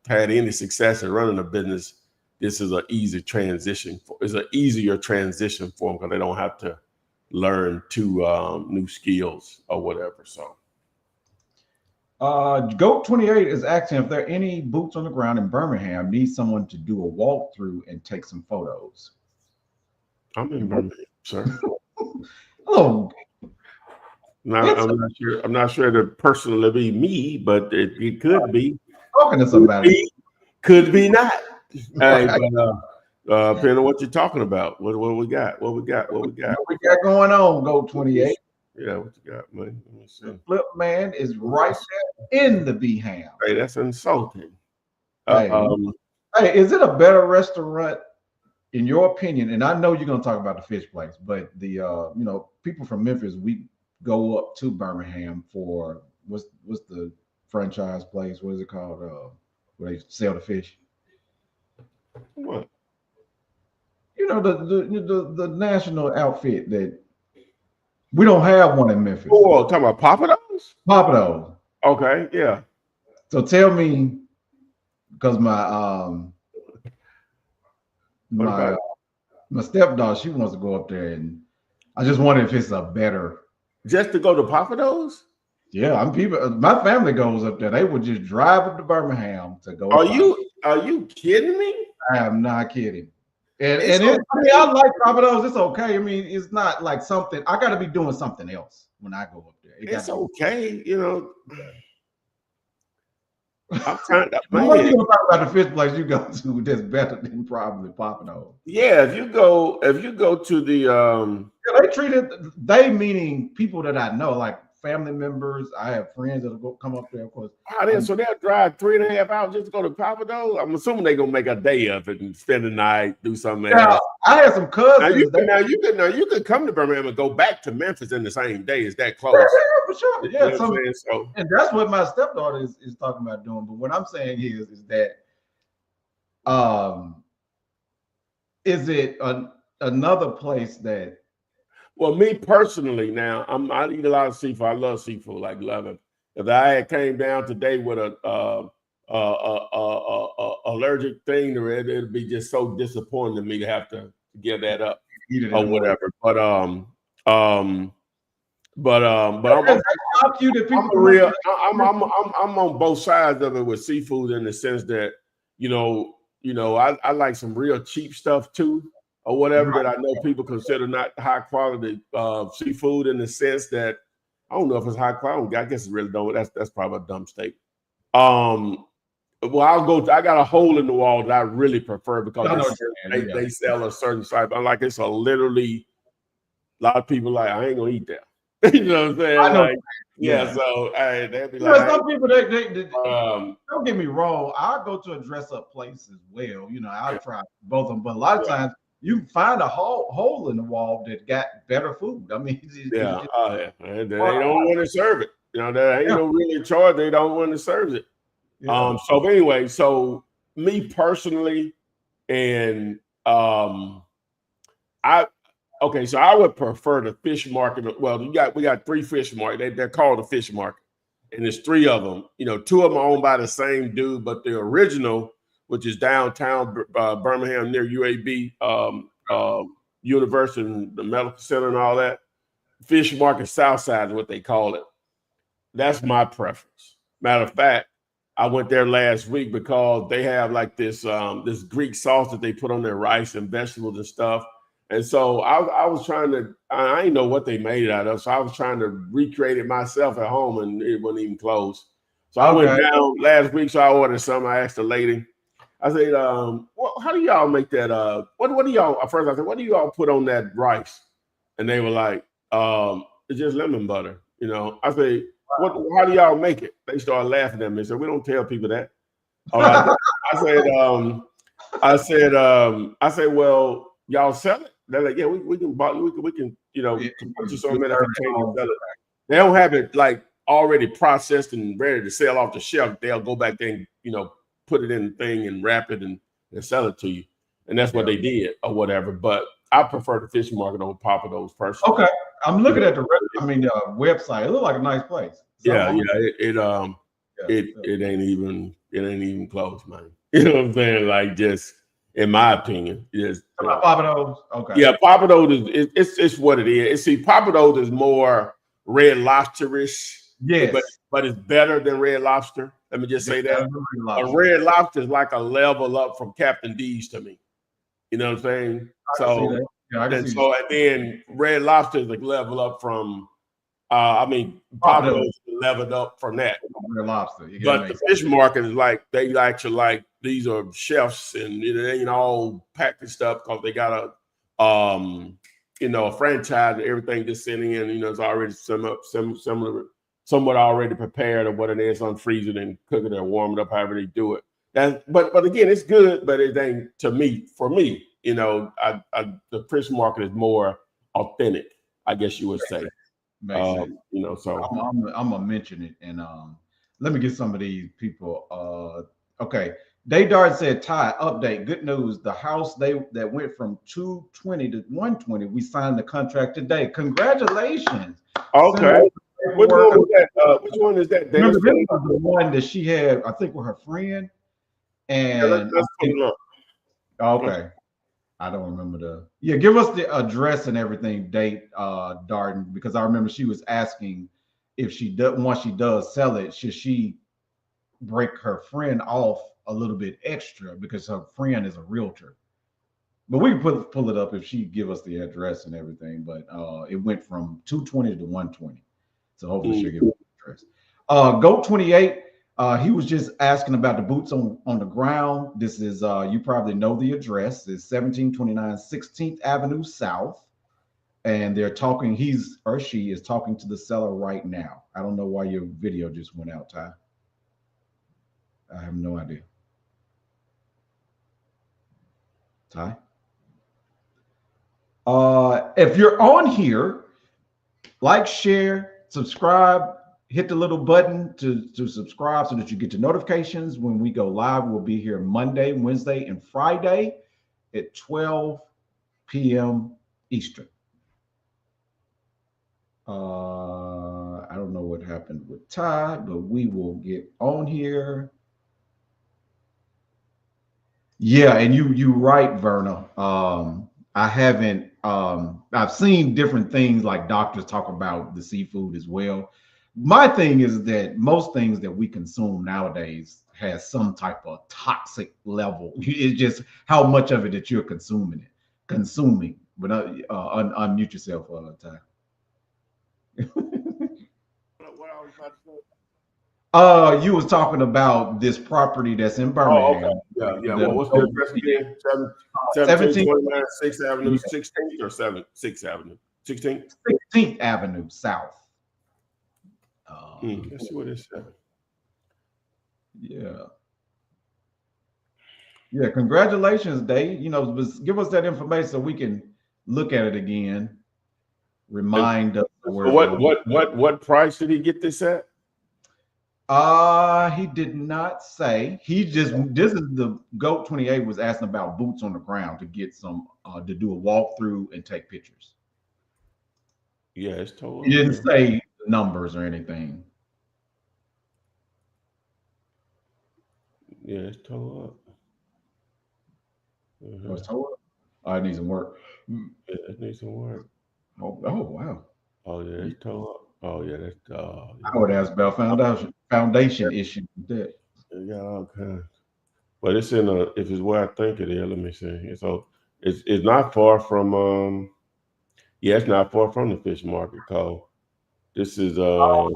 Speaker 2: had any success in running a business, this is an easy transition. It's an easier transition for them because they don't have to learn two new skills or whatever. So.
Speaker 3: Goat 28 is asking if there are any boots on the ground in Birmingham need someone to do a walkthrough and take some photos.
Speaker 2: I'm in Birmingham, sir.
Speaker 3: Oh,
Speaker 2: I'm not sure that personally be me, but it could be.
Speaker 3: Talking to somebody.
Speaker 2: Could be not. Hey, but depending on what you're talking about. What we got? What we got
Speaker 3: going on, Goat 28?
Speaker 2: Yeah, what you got, man? Let me see.
Speaker 3: The flip man is right there in the Beham.
Speaker 2: Hey, that's insulting.
Speaker 3: Hey, hey, is it a better restaurant in your opinion? And I know you're gonna talk about the fish place, but the you know, people from Memphis, we go up to Birmingham for what's the franchise place? What is it called? Where they sell the fish?
Speaker 2: What?
Speaker 3: You know, the national outfit that we don't have one in Memphis.
Speaker 2: Oh, talking about Papados?
Speaker 3: Papados.
Speaker 2: Okay, yeah.
Speaker 3: So tell me, because my stepdaughter, she wants to go up there, and I just wonder if it's a better.
Speaker 2: Just to go to Papados?
Speaker 3: Yeah, I'm people. My family goes up there. They would just drive up to Birmingham to go.
Speaker 2: Are you kidding me?
Speaker 3: I am not kidding. And
Speaker 2: It's
Speaker 3: I mean, I like Papados. It's okay. I mean, it's not like something I got to be doing something else when I go up there.
Speaker 2: It's okay, you know. I'm trying to.
Speaker 3: What are you gonna talk about the fish place you go to that's better than probably Papados?
Speaker 2: Yeah, if you go to the
Speaker 3: yeah, they treated they meaning people that I know, like family members. I have friends that'll go come up there, of course.
Speaker 2: So they'll drive 3.5 hours just to go to Papados. I'm assuming they're gonna make a day of it and spend the night, do something else.
Speaker 3: I had some cousins.
Speaker 2: Now you could come to Birmingham and go back to Memphis in the same day. Is that close?
Speaker 3: Yeah, for sure. Yeah,
Speaker 2: you know so,
Speaker 3: and that's what my stepdaughter is talking about doing. But what I'm saying is that is it another place that?
Speaker 2: Well, me personally, now I eat a lot of seafood. I love seafood, like love it. If I had came down today with a allergic thing to it, it'd be just so disappointing to me to have to give that up or whatever. But I'm on both sides of it with seafood in the sense that I like some real cheap stuff too, or whatever, that I know people consider not high quality seafood, in the sense that I don't know if it's high quality. I guess it really don't. That's probably a dumb statement. Well, I got a hole in the wall that I really prefer because they sell a certain type. I'm like, it's literally a lot of people like, I ain't gonna eat that. You know what I'm saying?
Speaker 3: I know.
Speaker 2: Like, yeah. So they'd be like,
Speaker 3: some people they don't get me wrong. I'll go to a dress up place as well. You know, I'll try both of them, but a lot of times you can find a hole in the wall that got better food. I mean, they don't
Speaker 2: want to serve it. You know, there ain't no really charge. They don't want to serve it. Yeah. So anyway, so me personally, and so I would prefer the fish market. Well, we got 3 fish markets. They're called the fish market, and there's 3 of them. You know, 2 of them are owned by the same dude, but the original, which is downtown Birmingham near UAB University and the Medical Center and all that, Fish Market Southside is what they call it. That's my preference. Matter of fact, I went there last week because they have like this this Greek sauce that they put on their rice and vegetables and stuff. And so I was trying to, I didn't know what they made it out of, so I was trying to recreate it myself at home, and it wasn't even close. So I went down last week, so I ordered some. I asked the lady, I said, how do y'all make that? What do y'all, first I said, what do y'all put on that rice? And they were like, it's just lemon butter. You know, I said, how do y'all make it? They started laughing at me. So we don't tell people that. All right. I said, well, y'all sell it? They're like, yeah, we can buy, we can, you know, purchase on that. They don't have it like already processed and ready to sell off the shelf. They'll go back there and, you know, put it in the thing and wrap it and sell it to you. And that's what they did or whatever. But I prefer the fish market over Papados personally.
Speaker 3: Okay. I'm looking at the website. It looks like a nice place.
Speaker 2: So, it ain't even close, man. You know what I'm saying? Like, just in my opinion,
Speaker 3: Papados. Okay.
Speaker 2: Yeah, Papados it's what it is. See, Papados is more Red Lobsterish.
Speaker 3: Yes.
Speaker 2: But it's better than Red Lobster. Let me just say that. A Red Lobster is like a level up from Captain D's to me. You know what I'm saying? And then Red Lobster is like level up from Papados leveled up from that.
Speaker 3: Red Lobster.
Speaker 2: But the fish market is like, they actually like, these are chefs, and it ain't all packaged up because they got a franchise, everything just sitting in, it's already somewhat already prepared of what it is, unfreeze it and cook it or warm it up, however they do it. But again, it's good, but it ain't for me, the fish market is more authentic, I guess you would say.
Speaker 3: Makes sense.
Speaker 2: So
Speaker 3: I'm gonna mention it, and let me get some of these people. Okay, Daydart said, "Ty, update. Good news. The house that went from 220 to 120. We signed the contract today. Congratulations."
Speaker 2: Okay. Which one is that?
Speaker 3: Remember, this was the one that she had, I think, with her friend. And
Speaker 2: let's put it up.
Speaker 3: Okay. I don't remember give us the address and everything, date, Darden, because I remember she was asking if once she does sell it, should she break her friend off a little bit extra because her friend is a realtor. But we can pull it up if she give us the address and everything. But it went from 220 to 120. So hopefully she'll give us the address. Goat 28. He was just asking about the boots on the ground. This is, you probably know the address. It's 1729 16th Avenue South. And they're talking, he or she is talking to the seller right now. I don't know why your video just went out, Ty. I have no idea. Ty? If you're on here, like, share, subscribe, hit the little button to subscribe so that you get the notifications when we go live. We'll be here Monday, Wednesday, and Friday at 12 p.m. Eastern. I don't know what happened with Ty, but we will get on here. Yeah, and you right, Verna. I haven't I've seen different things like doctors talk about the seafood as well. My thing is that most things that we consume nowadays has some type of toxic level. It's just how much of it that you're consuming. But unmute yourself all the time. You was talking about this property that's in Birmingham.
Speaker 2: Oh, okay. Yeah. What's the address again? 1729 6th Avenue, 16th or 6th Avenue? 16th?
Speaker 3: 16th Avenue South.
Speaker 2: Let's see what it says.
Speaker 3: Yeah. Yeah, congratulations, Dave. Give us that information so we can look at it again. Remind us.
Speaker 2: What price did he get this at?
Speaker 3: He did not say. This is the Goat 28 was asking about boots on the ground to get some to do a walkthrough and take pictures.
Speaker 2: Yeah, it's total.
Speaker 3: He didn't say numbers or anything.
Speaker 2: Yeah, it's total up.
Speaker 3: Oh, it's total up? Oh, it needs some work.
Speaker 2: Yeah, it needs some work.
Speaker 3: Oh wow.
Speaker 2: Oh yeah, it's total up. Oh yeah, that's
Speaker 3: I would ask about foundation issue with that.
Speaker 2: It got all kinds. But it's in if it's where I think it is, let me see. So it's not far from it's not far from the fish market, Cole. This is
Speaker 3: Go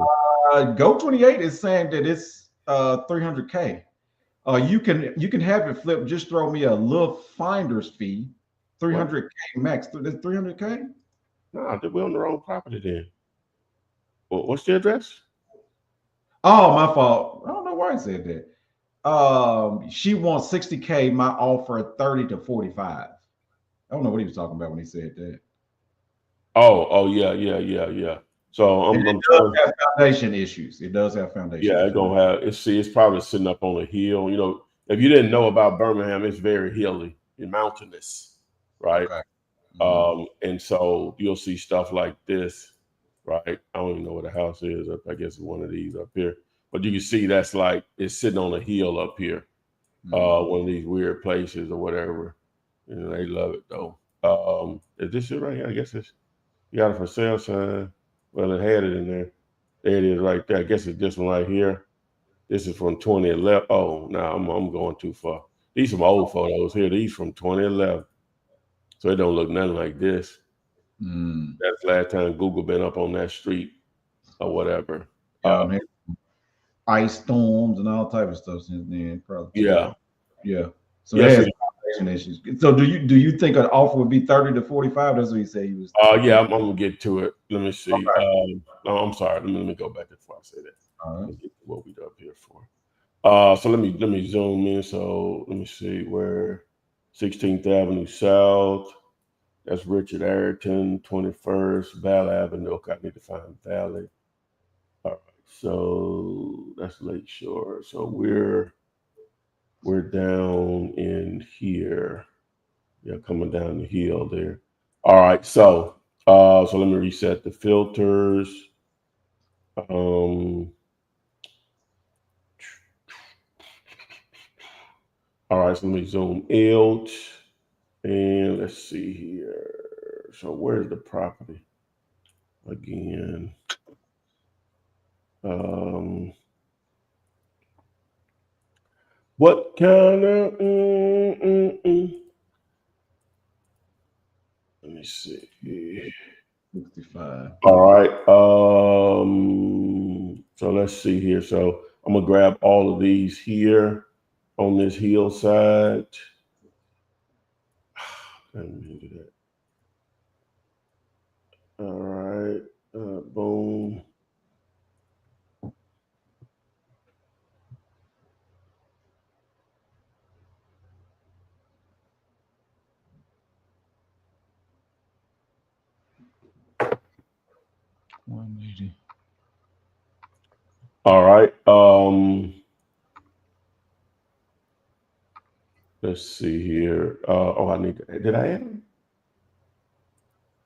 Speaker 3: 28 is saying that it's $300K. You can have it flipped. Just throw me a little finder's fee, $300K max. That's $300K.
Speaker 2: No, we're on the wrong property then. What's the address?
Speaker 3: Oh, my fault. I don't know why I said that. She wants $60K. My offer $30 to $45. I don't know what he was talking about when he said that.
Speaker 2: Oh yeah. So
Speaker 3: it does have foundation issues. It does have foundation.
Speaker 2: Yeah, it's gonna have. It's probably sitting up on a hill. If you didn't know about Birmingham, it's very hilly and mountainous, right? Okay. And so you'll see stuff like this, right? I don't even know where the house is. I guess it's one of these up here. But you can see that's like it's sitting on a hill up here, one of these weird places or whatever. They love it though. Is this it right here? I guess you got a for sale sign. Well, it had it in there. There it is right there. I guess it's this one right here. This is from 2011. Oh, no, I'm going too far. These are some old photos here. These from 2011. So it don't look nothing like this. That's the last time Google been up on that street or whatever.
Speaker 3: Ice storms and all type of stuff since then, probably.
Speaker 2: Yeah.
Speaker 3: Yeah. So
Speaker 2: yes,
Speaker 3: issues. So do you think an offer would be 30 to 45? That's what he said he was.
Speaker 2: Yeah, I'm gonna get to it. Let me see.
Speaker 3: Okay.
Speaker 2: No, I'm sorry. Let me go back before I say that.
Speaker 3: All right.
Speaker 2: Let's get to what we up here for. So let me zoom in. So let me see where 16th Avenue South. That's Richard Ayrton, 21st Valley Avenue. Okay, I need to find Valley. All right, so that's Lakeshore. So we're down in here. Yeah, coming down the hill there. All right, so so let me reset the filters. All right, so let me zoom out and let's see here. So where's the property again? What kind of? Let me see.
Speaker 3: 65.
Speaker 2: All right. So let's see here. So I'm gonna grab all of these here on this hillside. Let me do that. All right. Boom. All right. Let's see here. Oh, I need to, did I add them?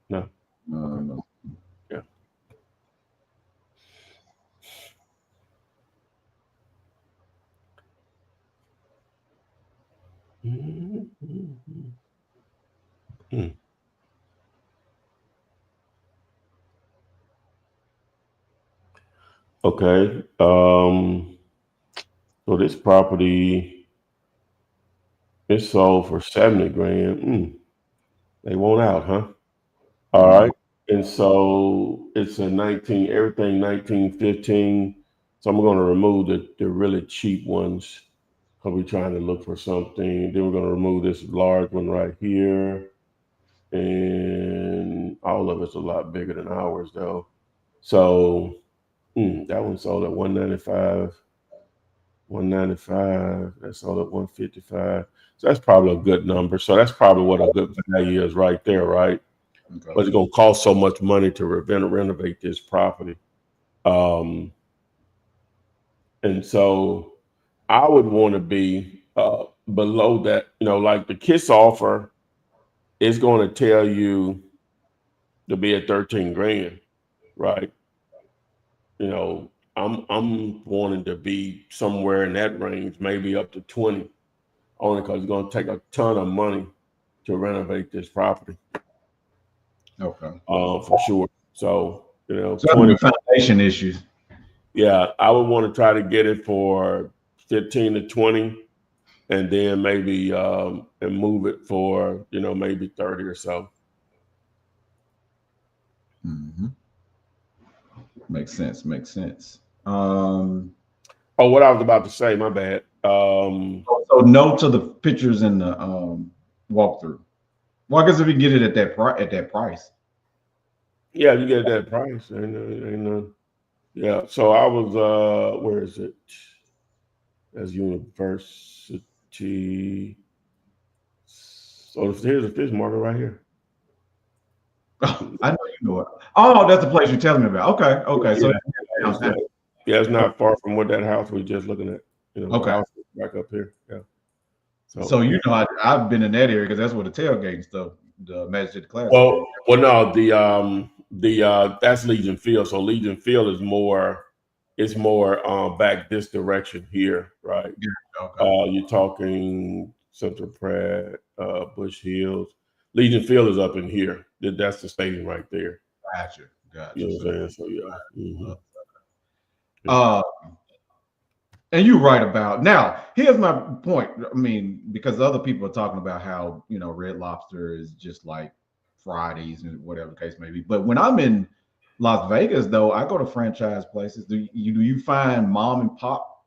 Speaker 2: No.
Speaker 3: No.
Speaker 2: Yeah. Okay. So this property is sold for 70 grand. They want out, huh? All right. And so it's a 19, everything 1915. So I'm going to remove the really cheap ones because we're trying to look for something. Then we're going to remove this large one right here. And all of it's a lot bigger than ours, though. So that one sold at 195. 195. That sold at 155. So that's probably a good number. So that's probably what a good value is right there, right?
Speaker 3: Okay.
Speaker 2: But it's going to cost so much money to renovate this property. And so I would want to be below that, like the KISS offer is going to tell you to be at 13 grand, right? I'm wanting to be somewhere in that range, maybe up to 20, only because it's going to take a ton of money to renovate this property.
Speaker 3: Okay.
Speaker 2: For sure. So,
Speaker 3: So
Speaker 2: 20
Speaker 3: foundation issues.
Speaker 2: Yeah, I would want to try to get it for 15 to 20 and then maybe and move it for, maybe 30 or so.
Speaker 3: Mm-hmm. Makes sense.
Speaker 2: Oh, what I was about to say, my bad.
Speaker 3: So no to the pictures in the walkthrough. Well, I guess if we get it at that price.
Speaker 2: Yeah, you get that price. Yeah. So I was where is it? That's University. So here's a fish market right here.
Speaker 3: Oh, I know you know it. Oh, that's the place you're telling me about. Okay. So
Speaker 2: it's not far from what that house we just looking at. The house is back up here. Yeah.
Speaker 3: So I've been in that area because that's where the tailgate and stuff, the Magic Classic.
Speaker 2: Well, no, the that's Legion Field. So Legion Field is more, it's more back this direction here, right?
Speaker 3: Yeah, okay.
Speaker 2: You're talking Central Pratt, Bush Hills. Legion Field is up in here. That's the stadium right there.
Speaker 3: Gotcha.
Speaker 2: You know what I'm saying? So yeah.
Speaker 3: And you're right about now. Here's my point. I mean, because other people are talking about how Red Lobster is just like Fridays and whatever the case may be. But when I'm in Las Vegas, though, I go to franchise places. Do you find mom and pop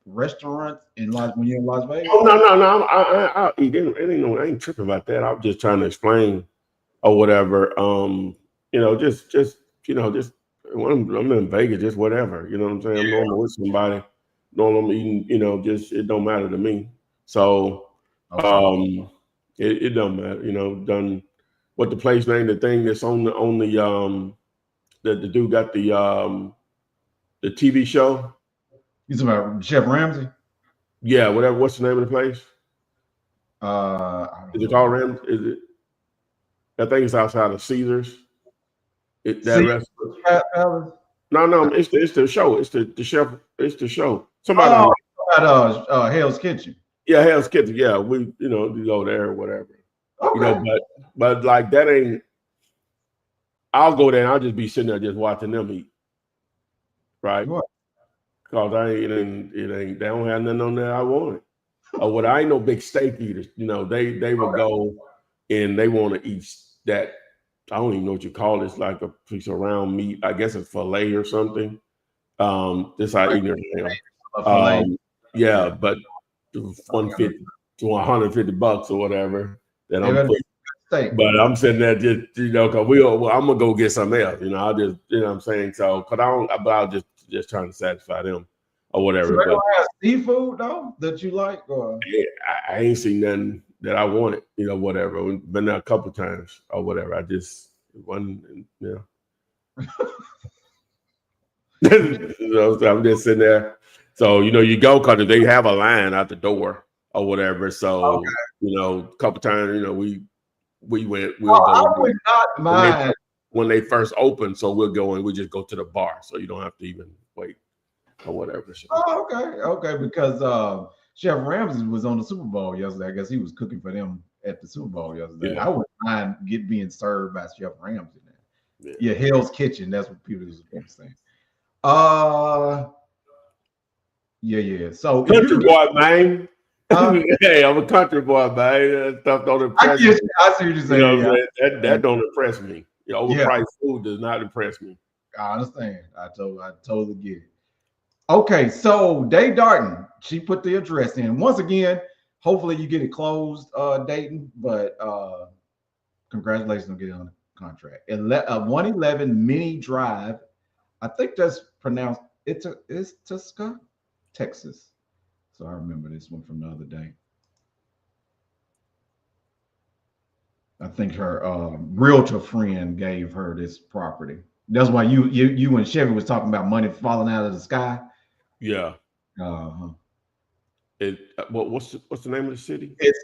Speaker 3: restaurants in when you're in Las Vegas?
Speaker 2: Oh no! I'll eat. I ain't tripping about that. I'm just trying to explain or whatever. Just when I'm in Vegas, just whatever. You know what I'm saying? I'm normal with somebody. Normal I'm eating. Just it don't matter to me. So,
Speaker 3: Okay.
Speaker 2: it don't matter. Done what the place name, the thing that's on the that the dude got the TV show.
Speaker 3: You talking about Chef Ramsay?
Speaker 2: Yeah, whatever. What's the name of the place?
Speaker 3: I don't
Speaker 2: Is it
Speaker 3: know.
Speaker 2: called Rams? Is it? I think it's outside of Caesars. That
Speaker 3: See,
Speaker 2: restaurant.
Speaker 3: Palace?
Speaker 2: No, it's the show. It's the chef. It's the show. Somebody.
Speaker 3: Oh, at Hell's Kitchen.
Speaker 2: Yeah, Hell's Kitchen. Yeah, we go there or whatever.
Speaker 3: Okay.
Speaker 2: But like that ain't. I'll go there and I'll just be sitting there just watching them eat. Right.
Speaker 3: What?
Speaker 2: Cause it ain't. They don't have nothing on there I want. Or what I ain't no big steak eaters. They would go and they want to eat that. I don't even know what you call it. It's like a piece of round meat. I guess it's fillet or something. This I eat it. Yeah, but $150 to $150 or whatever. That but I'm sitting there just cause I'm gonna go get something else. I'll just what I'm saying. So cause I'll just trying to satisfy them or whatever.
Speaker 3: So they don't have seafood though that you like, or
Speaker 2: I ain't seen nothing that I wanted. Whatever. We've been there a couple times or whatever. I just wasn't. So I'm just sitting there. So you go because they have a line out the door or whatever. So a couple times we went.
Speaker 3: I would not mind
Speaker 2: when they first opened. So we'll go and we just go to the bar. So you don't have to even wait or whatever. So.
Speaker 3: Oh, okay. Because Chef Ramsay was on the Super Bowl yesterday. I guess he was cooking for them at the Super Bowl yesterday. Yeah. I wouldn't mind being served by Chef Ramsay now. Yeah, Hell's Kitchen. That's what people is saying. Yeah. So
Speaker 2: country boy, man. Hey, I'm a country boy, man. That stuff don't impress me.
Speaker 3: I see what you're saying.
Speaker 2: That don't impress me. Overpriced food does not impress me.
Speaker 3: I understand. I totally get it. Okay, so Day Darton, she put the address in. Once again, hopefully you get it closed, Dayton. But congratulations on getting on the contract. 111 Mini Drive. I think that's pronounced Itasca, Texas. So I remember this one from the other day. I think her realtor friend gave her this property. That's why you and Chevy was talking about money falling out of the sky.
Speaker 2: Yeah. What's the name of the city?
Speaker 3: It's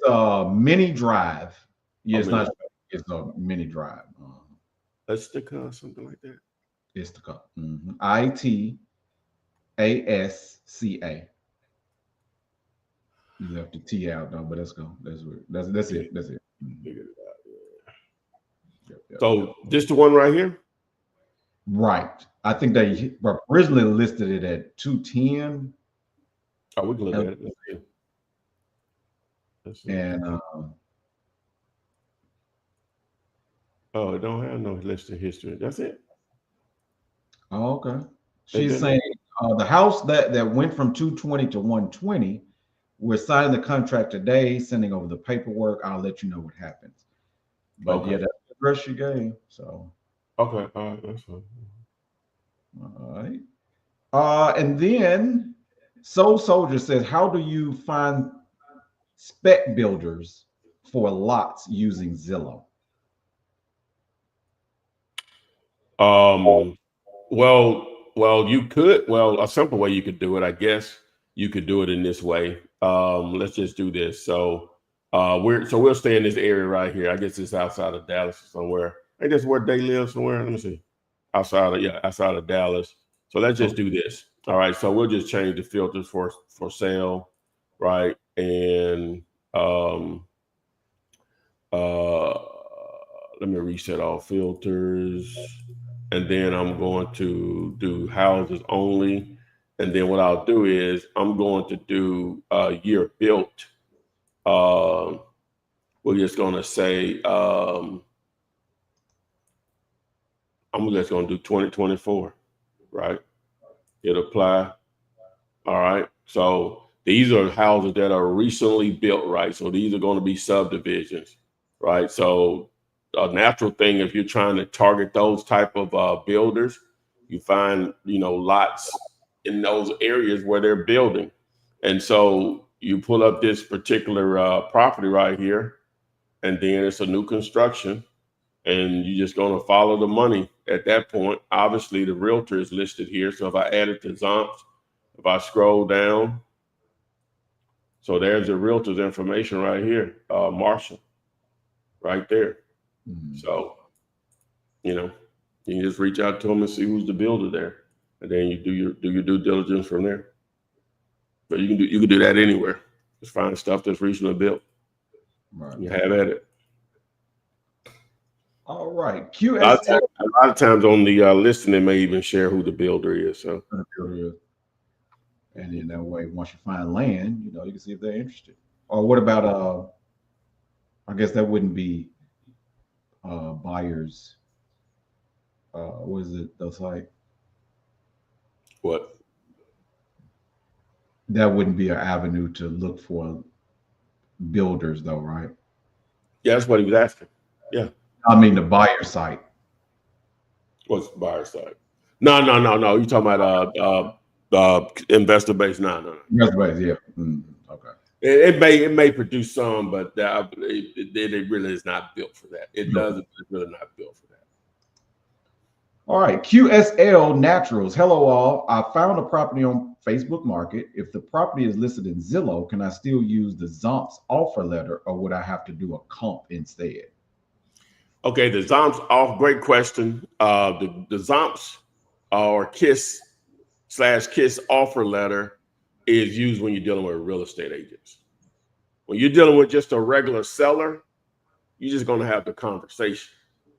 Speaker 3: Mini Drive. Yeah, it's not. It's a Mini Drive.
Speaker 2: Istasca, something like that.
Speaker 3: Istasca. Itasca. You left the T out though, but let's go. That's it. That's it.
Speaker 2: So this the one right here?
Speaker 3: Right. I think they originally listed it at 210.
Speaker 2: Oh, we can look at it. Let's see.
Speaker 3: And
Speaker 2: it don't have no listed history. That's it.
Speaker 3: Oh, okay. She's saying the house that went from 220 to 120. We're signing the contract today, sending over the paperwork. I'll let you know what happens. But yeah, that's the address you gave. So
Speaker 2: okay, all right, that's fine.
Speaker 3: All right. And then Soul Soldier says, how do you find spec builders for lots using Zillow?
Speaker 2: Well, you could. Well, a simple way you could do it, I guess, you could do it in this way. Let's just do this. So we'll stay in this area right here. I guess it's outside of Dallas somewhere. I guess where they live somewhere. Let me see. Outside of Dallas. So let's just do this. All right. So we'll just change the filters for sale, right? And let me reset all filters. And then I'm going to do houses only. And then what I'll do is I'm going to do year built. We're just going to say, I'm just going to do 2024, right? Hit apply. All right. So these are houses that are recently built, right? So these are going to be subdivisions, right? So a natural thing, if you're trying to target those type of builders, you find, lots in those areas where they're building. And so you pull up this particular property right here, and then it's a new construction, and you're just going to follow the money at that point. Obviously, the realtor is listed here. So if I add it to Zomps, if I scroll down, so there's the realtor's information right here, Marshall, right there. Mm-hmm. So, you can just reach out to them and see who's the builder there, and then you do your due diligence from there. But you can do that anywhere. Just find stuff that's recently built. Right. You have at it.
Speaker 3: All right.
Speaker 2: A lot of times on the listing, they may even share who the builder is. So.
Speaker 3: And in that way, once you find land, you can see if they're interested. Or what about I guess that wouldn't be buyers. What is it? That's like
Speaker 2: what?
Speaker 3: That wouldn't be an avenue to look for builders, though, right?
Speaker 2: Yeah, that's what he was asking. Yeah.
Speaker 3: I mean the buyer site.
Speaker 2: What's the buyer site? No. You talking about investor base? No.
Speaker 3: Investor base, yeah. Okay.
Speaker 2: It may produce some, but it really is not built for that. It does. It's really not built for that.
Speaker 3: All right, QSL Naturals. Hello, all. I found a property on Facebook Market. If the property is listed in Zillow, can I still use the Zomps offer letter, or would I have to do a comp instead?
Speaker 2: Okay, the Zomps off. Great question. The Zomps or KISS/KISS offer letter is used when you're dealing with real estate agents. When you're dealing with just a regular seller, you're just going to have the conversation.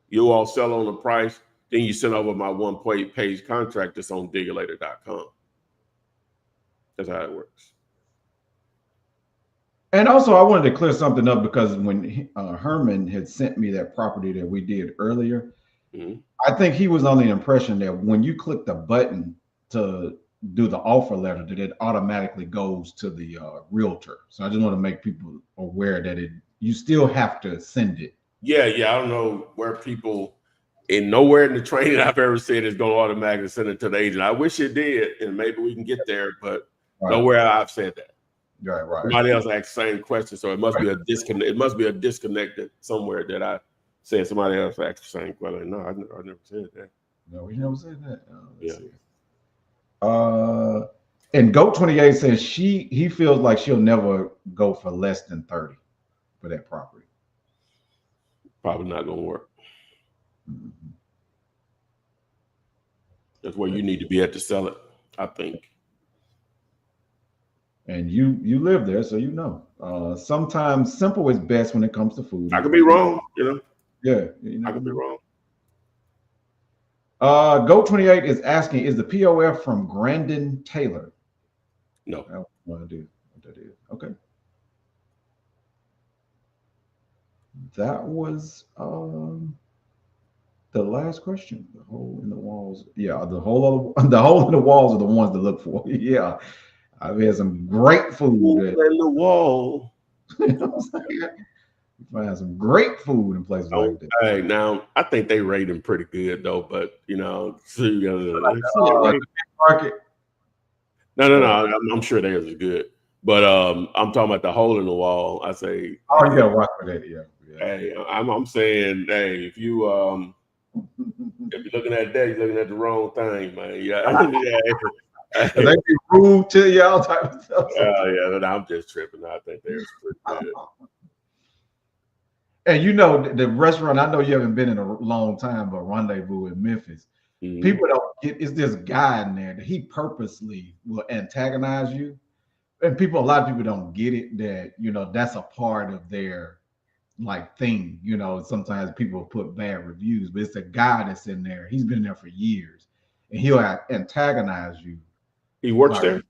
Speaker 2: You all sell on the price. Then you send over my one-page contract that's on diggerlater.com. That's how it works.
Speaker 3: And also, I wanted to clear something up because when Herman had sent me that property that we did earlier, I think he was under the impression that when you click the button to do the offer letter, that it automatically goes to the realtor. So I just want to make people aware that you still have to send it.
Speaker 2: Yeah. I don't know where people... And nowhere in the training I've ever said it's going to automatically send it to the agent. I wish it did, and maybe we can get there, but nowhere I've said that.
Speaker 3: Right.
Speaker 2: Somebody else asked the same question, so it must be a disconnect. It must be a disconnected somewhere that I said somebody else asked the same question. No, I never said that.
Speaker 3: No, we never said that. Let's see. And Goat28 says he feels like she'll never go for less than 30 for that property.
Speaker 2: Probably not going to work. That's where you need to be at to sell it, I think.
Speaker 3: And you live there, so sometimes simple is best when it comes to food.
Speaker 2: I could be wrong,
Speaker 3: Yeah,
Speaker 2: I could be wrong.
Speaker 3: Goat28 is asking, is the POF from Grandin Taylor?
Speaker 2: No.
Speaker 3: I have no idea what that is. Okay. That was the last question. The hole in the walls. Yeah, the hole in the walls are the ones to look for. Yeah. I've had some great food.
Speaker 2: In the wall.
Speaker 3: You know what I'm saying? You find some great food in places like that.
Speaker 2: Hey, now I think they rate them pretty good though, but
Speaker 3: market.
Speaker 2: No. I'm sure theirs is good. But I'm talking about the hole in the wall. I say,
Speaker 3: oh, you gotta rock with that, yeah.
Speaker 2: Hey, I'm saying, hey, if you're looking at that, you're looking at the wrong thing, man. Yeah.
Speaker 3: They be rude to y'all type of stuff.
Speaker 2: Yeah, I'm just tripping. I think they're pretty good.
Speaker 3: And the restaurant, I know you haven't been in a long time, but Rendezvous in Memphis. Mm-hmm. People don't get, it's this guy in there that he purposely will antagonize you. And a lot of people don't get it that, that's a part of their thing. Sometimes people put bad reviews, but it's a guy that's in there. He's been there for years and he'll antagonize you.
Speaker 2: He works there?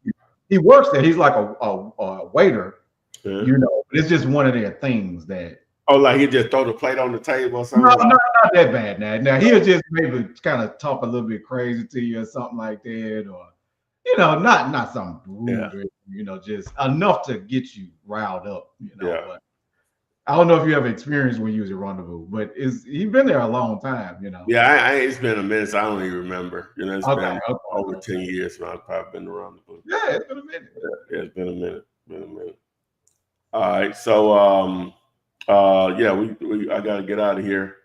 Speaker 3: He works there. He's like a waiter, but it's just one of their things that.
Speaker 2: Oh, like he just throw the plate on the table or something?
Speaker 3: No, not that bad. Now he'll just maybe kind of talk a little bit crazy to you or something like that, or not something rude,
Speaker 2: Yeah.
Speaker 3: or, just enough to get you riled up,
Speaker 2: Yeah.
Speaker 3: But I don't know if you have experience when you was at Rendezvous, but he's been there a long time,
Speaker 2: Yeah, it's been a minute. So I don't even remember. It's been over
Speaker 3: okay.
Speaker 2: 10 years now. I've probably been around the block.
Speaker 3: Yeah, it's been a minute.
Speaker 2: Yeah, it's been a minute. All right. So yeah, I gotta get out of here.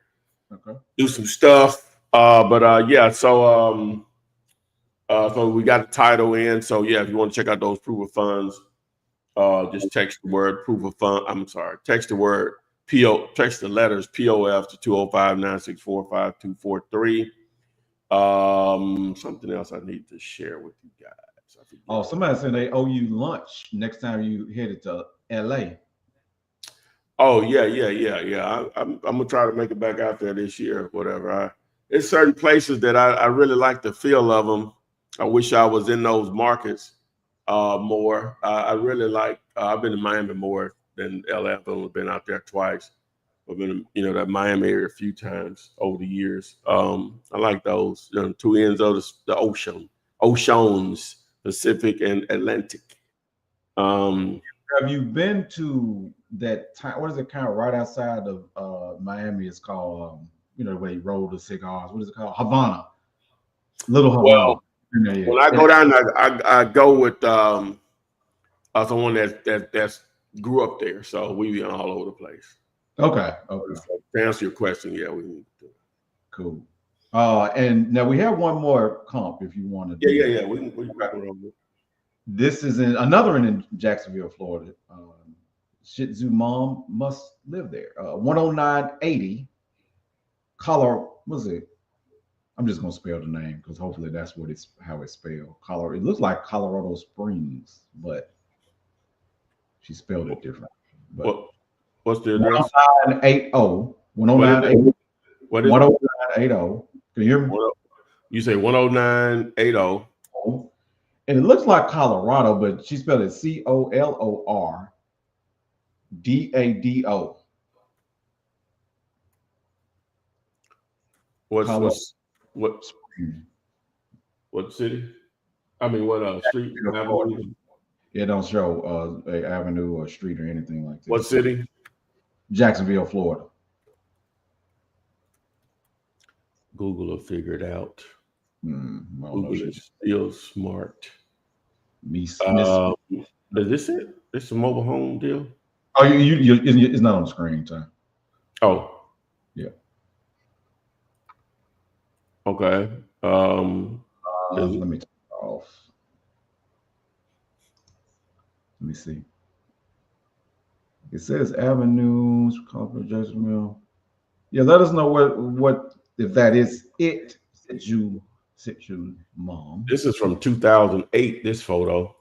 Speaker 3: Okay.
Speaker 2: Do some stuff. Yeah, so we got the title in. So yeah, if you want to check out those proof of funds, just text the word proof of fund. I'm sorry, text the word PO, text the letters POF to 205-964-5243. Something else I need to share with you guys.
Speaker 3: Oh, somebody said they owe you lunch next time you headed to LA.
Speaker 2: Oh yeah. I'm gonna try to make it back out there this year, whatever. There's certain places that I really like the feel of them. I wish I was in those markets more. I really like. I've been to Miami more than LA. I've only been out there twice. I've been, that Miami area a few times over the years. I like those. Two ends of the oceans, Pacific and Atlantic.
Speaker 3: Have you been to that time? What is it kind of right outside of Miami? It's called, where they roll the cigars. What is it called? Havana. Little Havana.
Speaker 2: Well, when I go down, I go with someone that's grew up there, so we be all over the place.
Speaker 3: Okay.
Speaker 2: So to answer your question, yeah, we need to do it.
Speaker 3: Cool. And now we have one more comp if you want to.
Speaker 2: Yeah. We can back around.
Speaker 3: This is in Jacksonville, Florida. Shih Tzu mom must live there. 10980 Colorado. What's it? I'm just gonna spell the name because hopefully that's how it's spelled. Colorado. It looks like Colorado Springs, but she spelled it different. But
Speaker 2: what's the address?
Speaker 3: 10980. 10980.
Speaker 2: What is
Speaker 3: 10980. Can you hear me?
Speaker 2: You say 10980.
Speaker 3: And it looks like Colorado, but she spelled it COLORDADO.
Speaker 2: What city? I mean, what street?
Speaker 3: It don't show a avenue or street or anything like that.
Speaker 2: What city?
Speaker 3: Jacksonville, Florida.
Speaker 2: Google will figure it out. Google is still smart. Is this it? It's a mobile home deal.
Speaker 3: Oh, it's not on the screen, time.
Speaker 2: Oh,
Speaker 3: yeah.
Speaker 2: Okay.
Speaker 3: Let me turn it off. Let me see. It says avenues, Jacksonville. Yeah, let us know what if that is it. Situ mom.
Speaker 2: This is from 2008. This photo.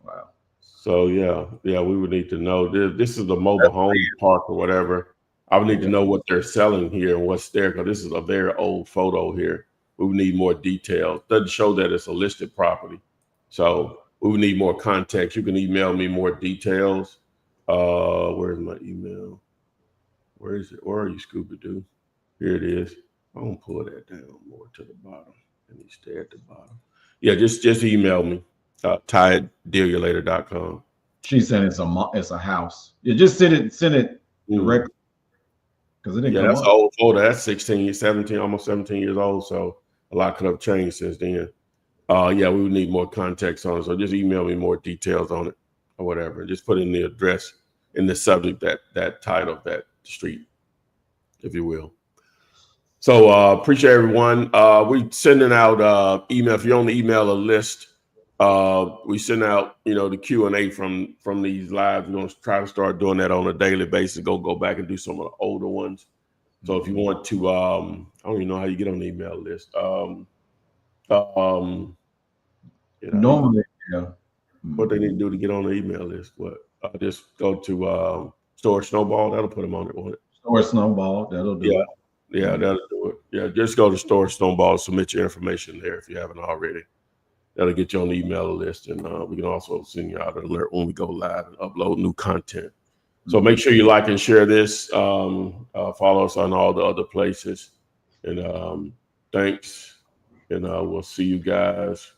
Speaker 3: Wow.
Speaker 2: So yeah, we would need to know. This is the mobile home park or whatever. I would need to know what they're selling here and what's there, because this is a very old photo here. We would need more details. Doesn't show that it's a listed property, so we would need more context. You can email me more details. Where's my email? Where is it? Where are you, Scooby-Doo? Here it is. I'm gonna pull that down more to the bottom. And you stay at the bottom. Yeah, just email me. Ty@dealyolater.com.
Speaker 3: She said it's a house. You just send it directly. Because it didn't come
Speaker 2: that's
Speaker 3: up.
Speaker 2: an old photo. That's 16, 17, almost 17 years old. So a lot could have changed since then. Yeah, we would need more context on it. So just email me more details on it or whatever. Just put in the address in the subject, that title, that street, if you will. So appreciate everyone. We sending out email. If you're on the email list, we send out, the Q&A from these lives. We're going to try to start doing that on a daily basis. Go back and do some of the older ones. So if you want to, I don't even know how you get on the email list.
Speaker 3: Normally, yeah.
Speaker 2: What they need to do to get on the email list? What? Just go to Storage Snowball. That'll put them on it, won't it?
Speaker 3: Storage Snowball. That'll do it.
Speaker 2: Yeah, that'll do it. Yeah, just go to Storage Snowball, submit your information there if you haven't already. That'll get you on the email list, and we can also send you out an alert when we go live and upload new content. So make sure you like and share this. Follow us on all the other places, and thanks. And we'll see you guys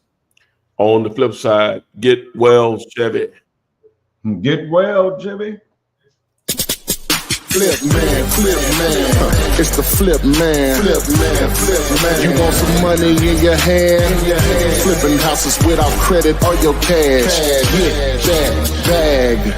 Speaker 2: On the flip side, get well, Chevy.
Speaker 3: Get well, Jimmy.
Speaker 1: Flip man, it's the flip man. You want some money in your hand? Flipping houses without credit or your cash. Get that bag.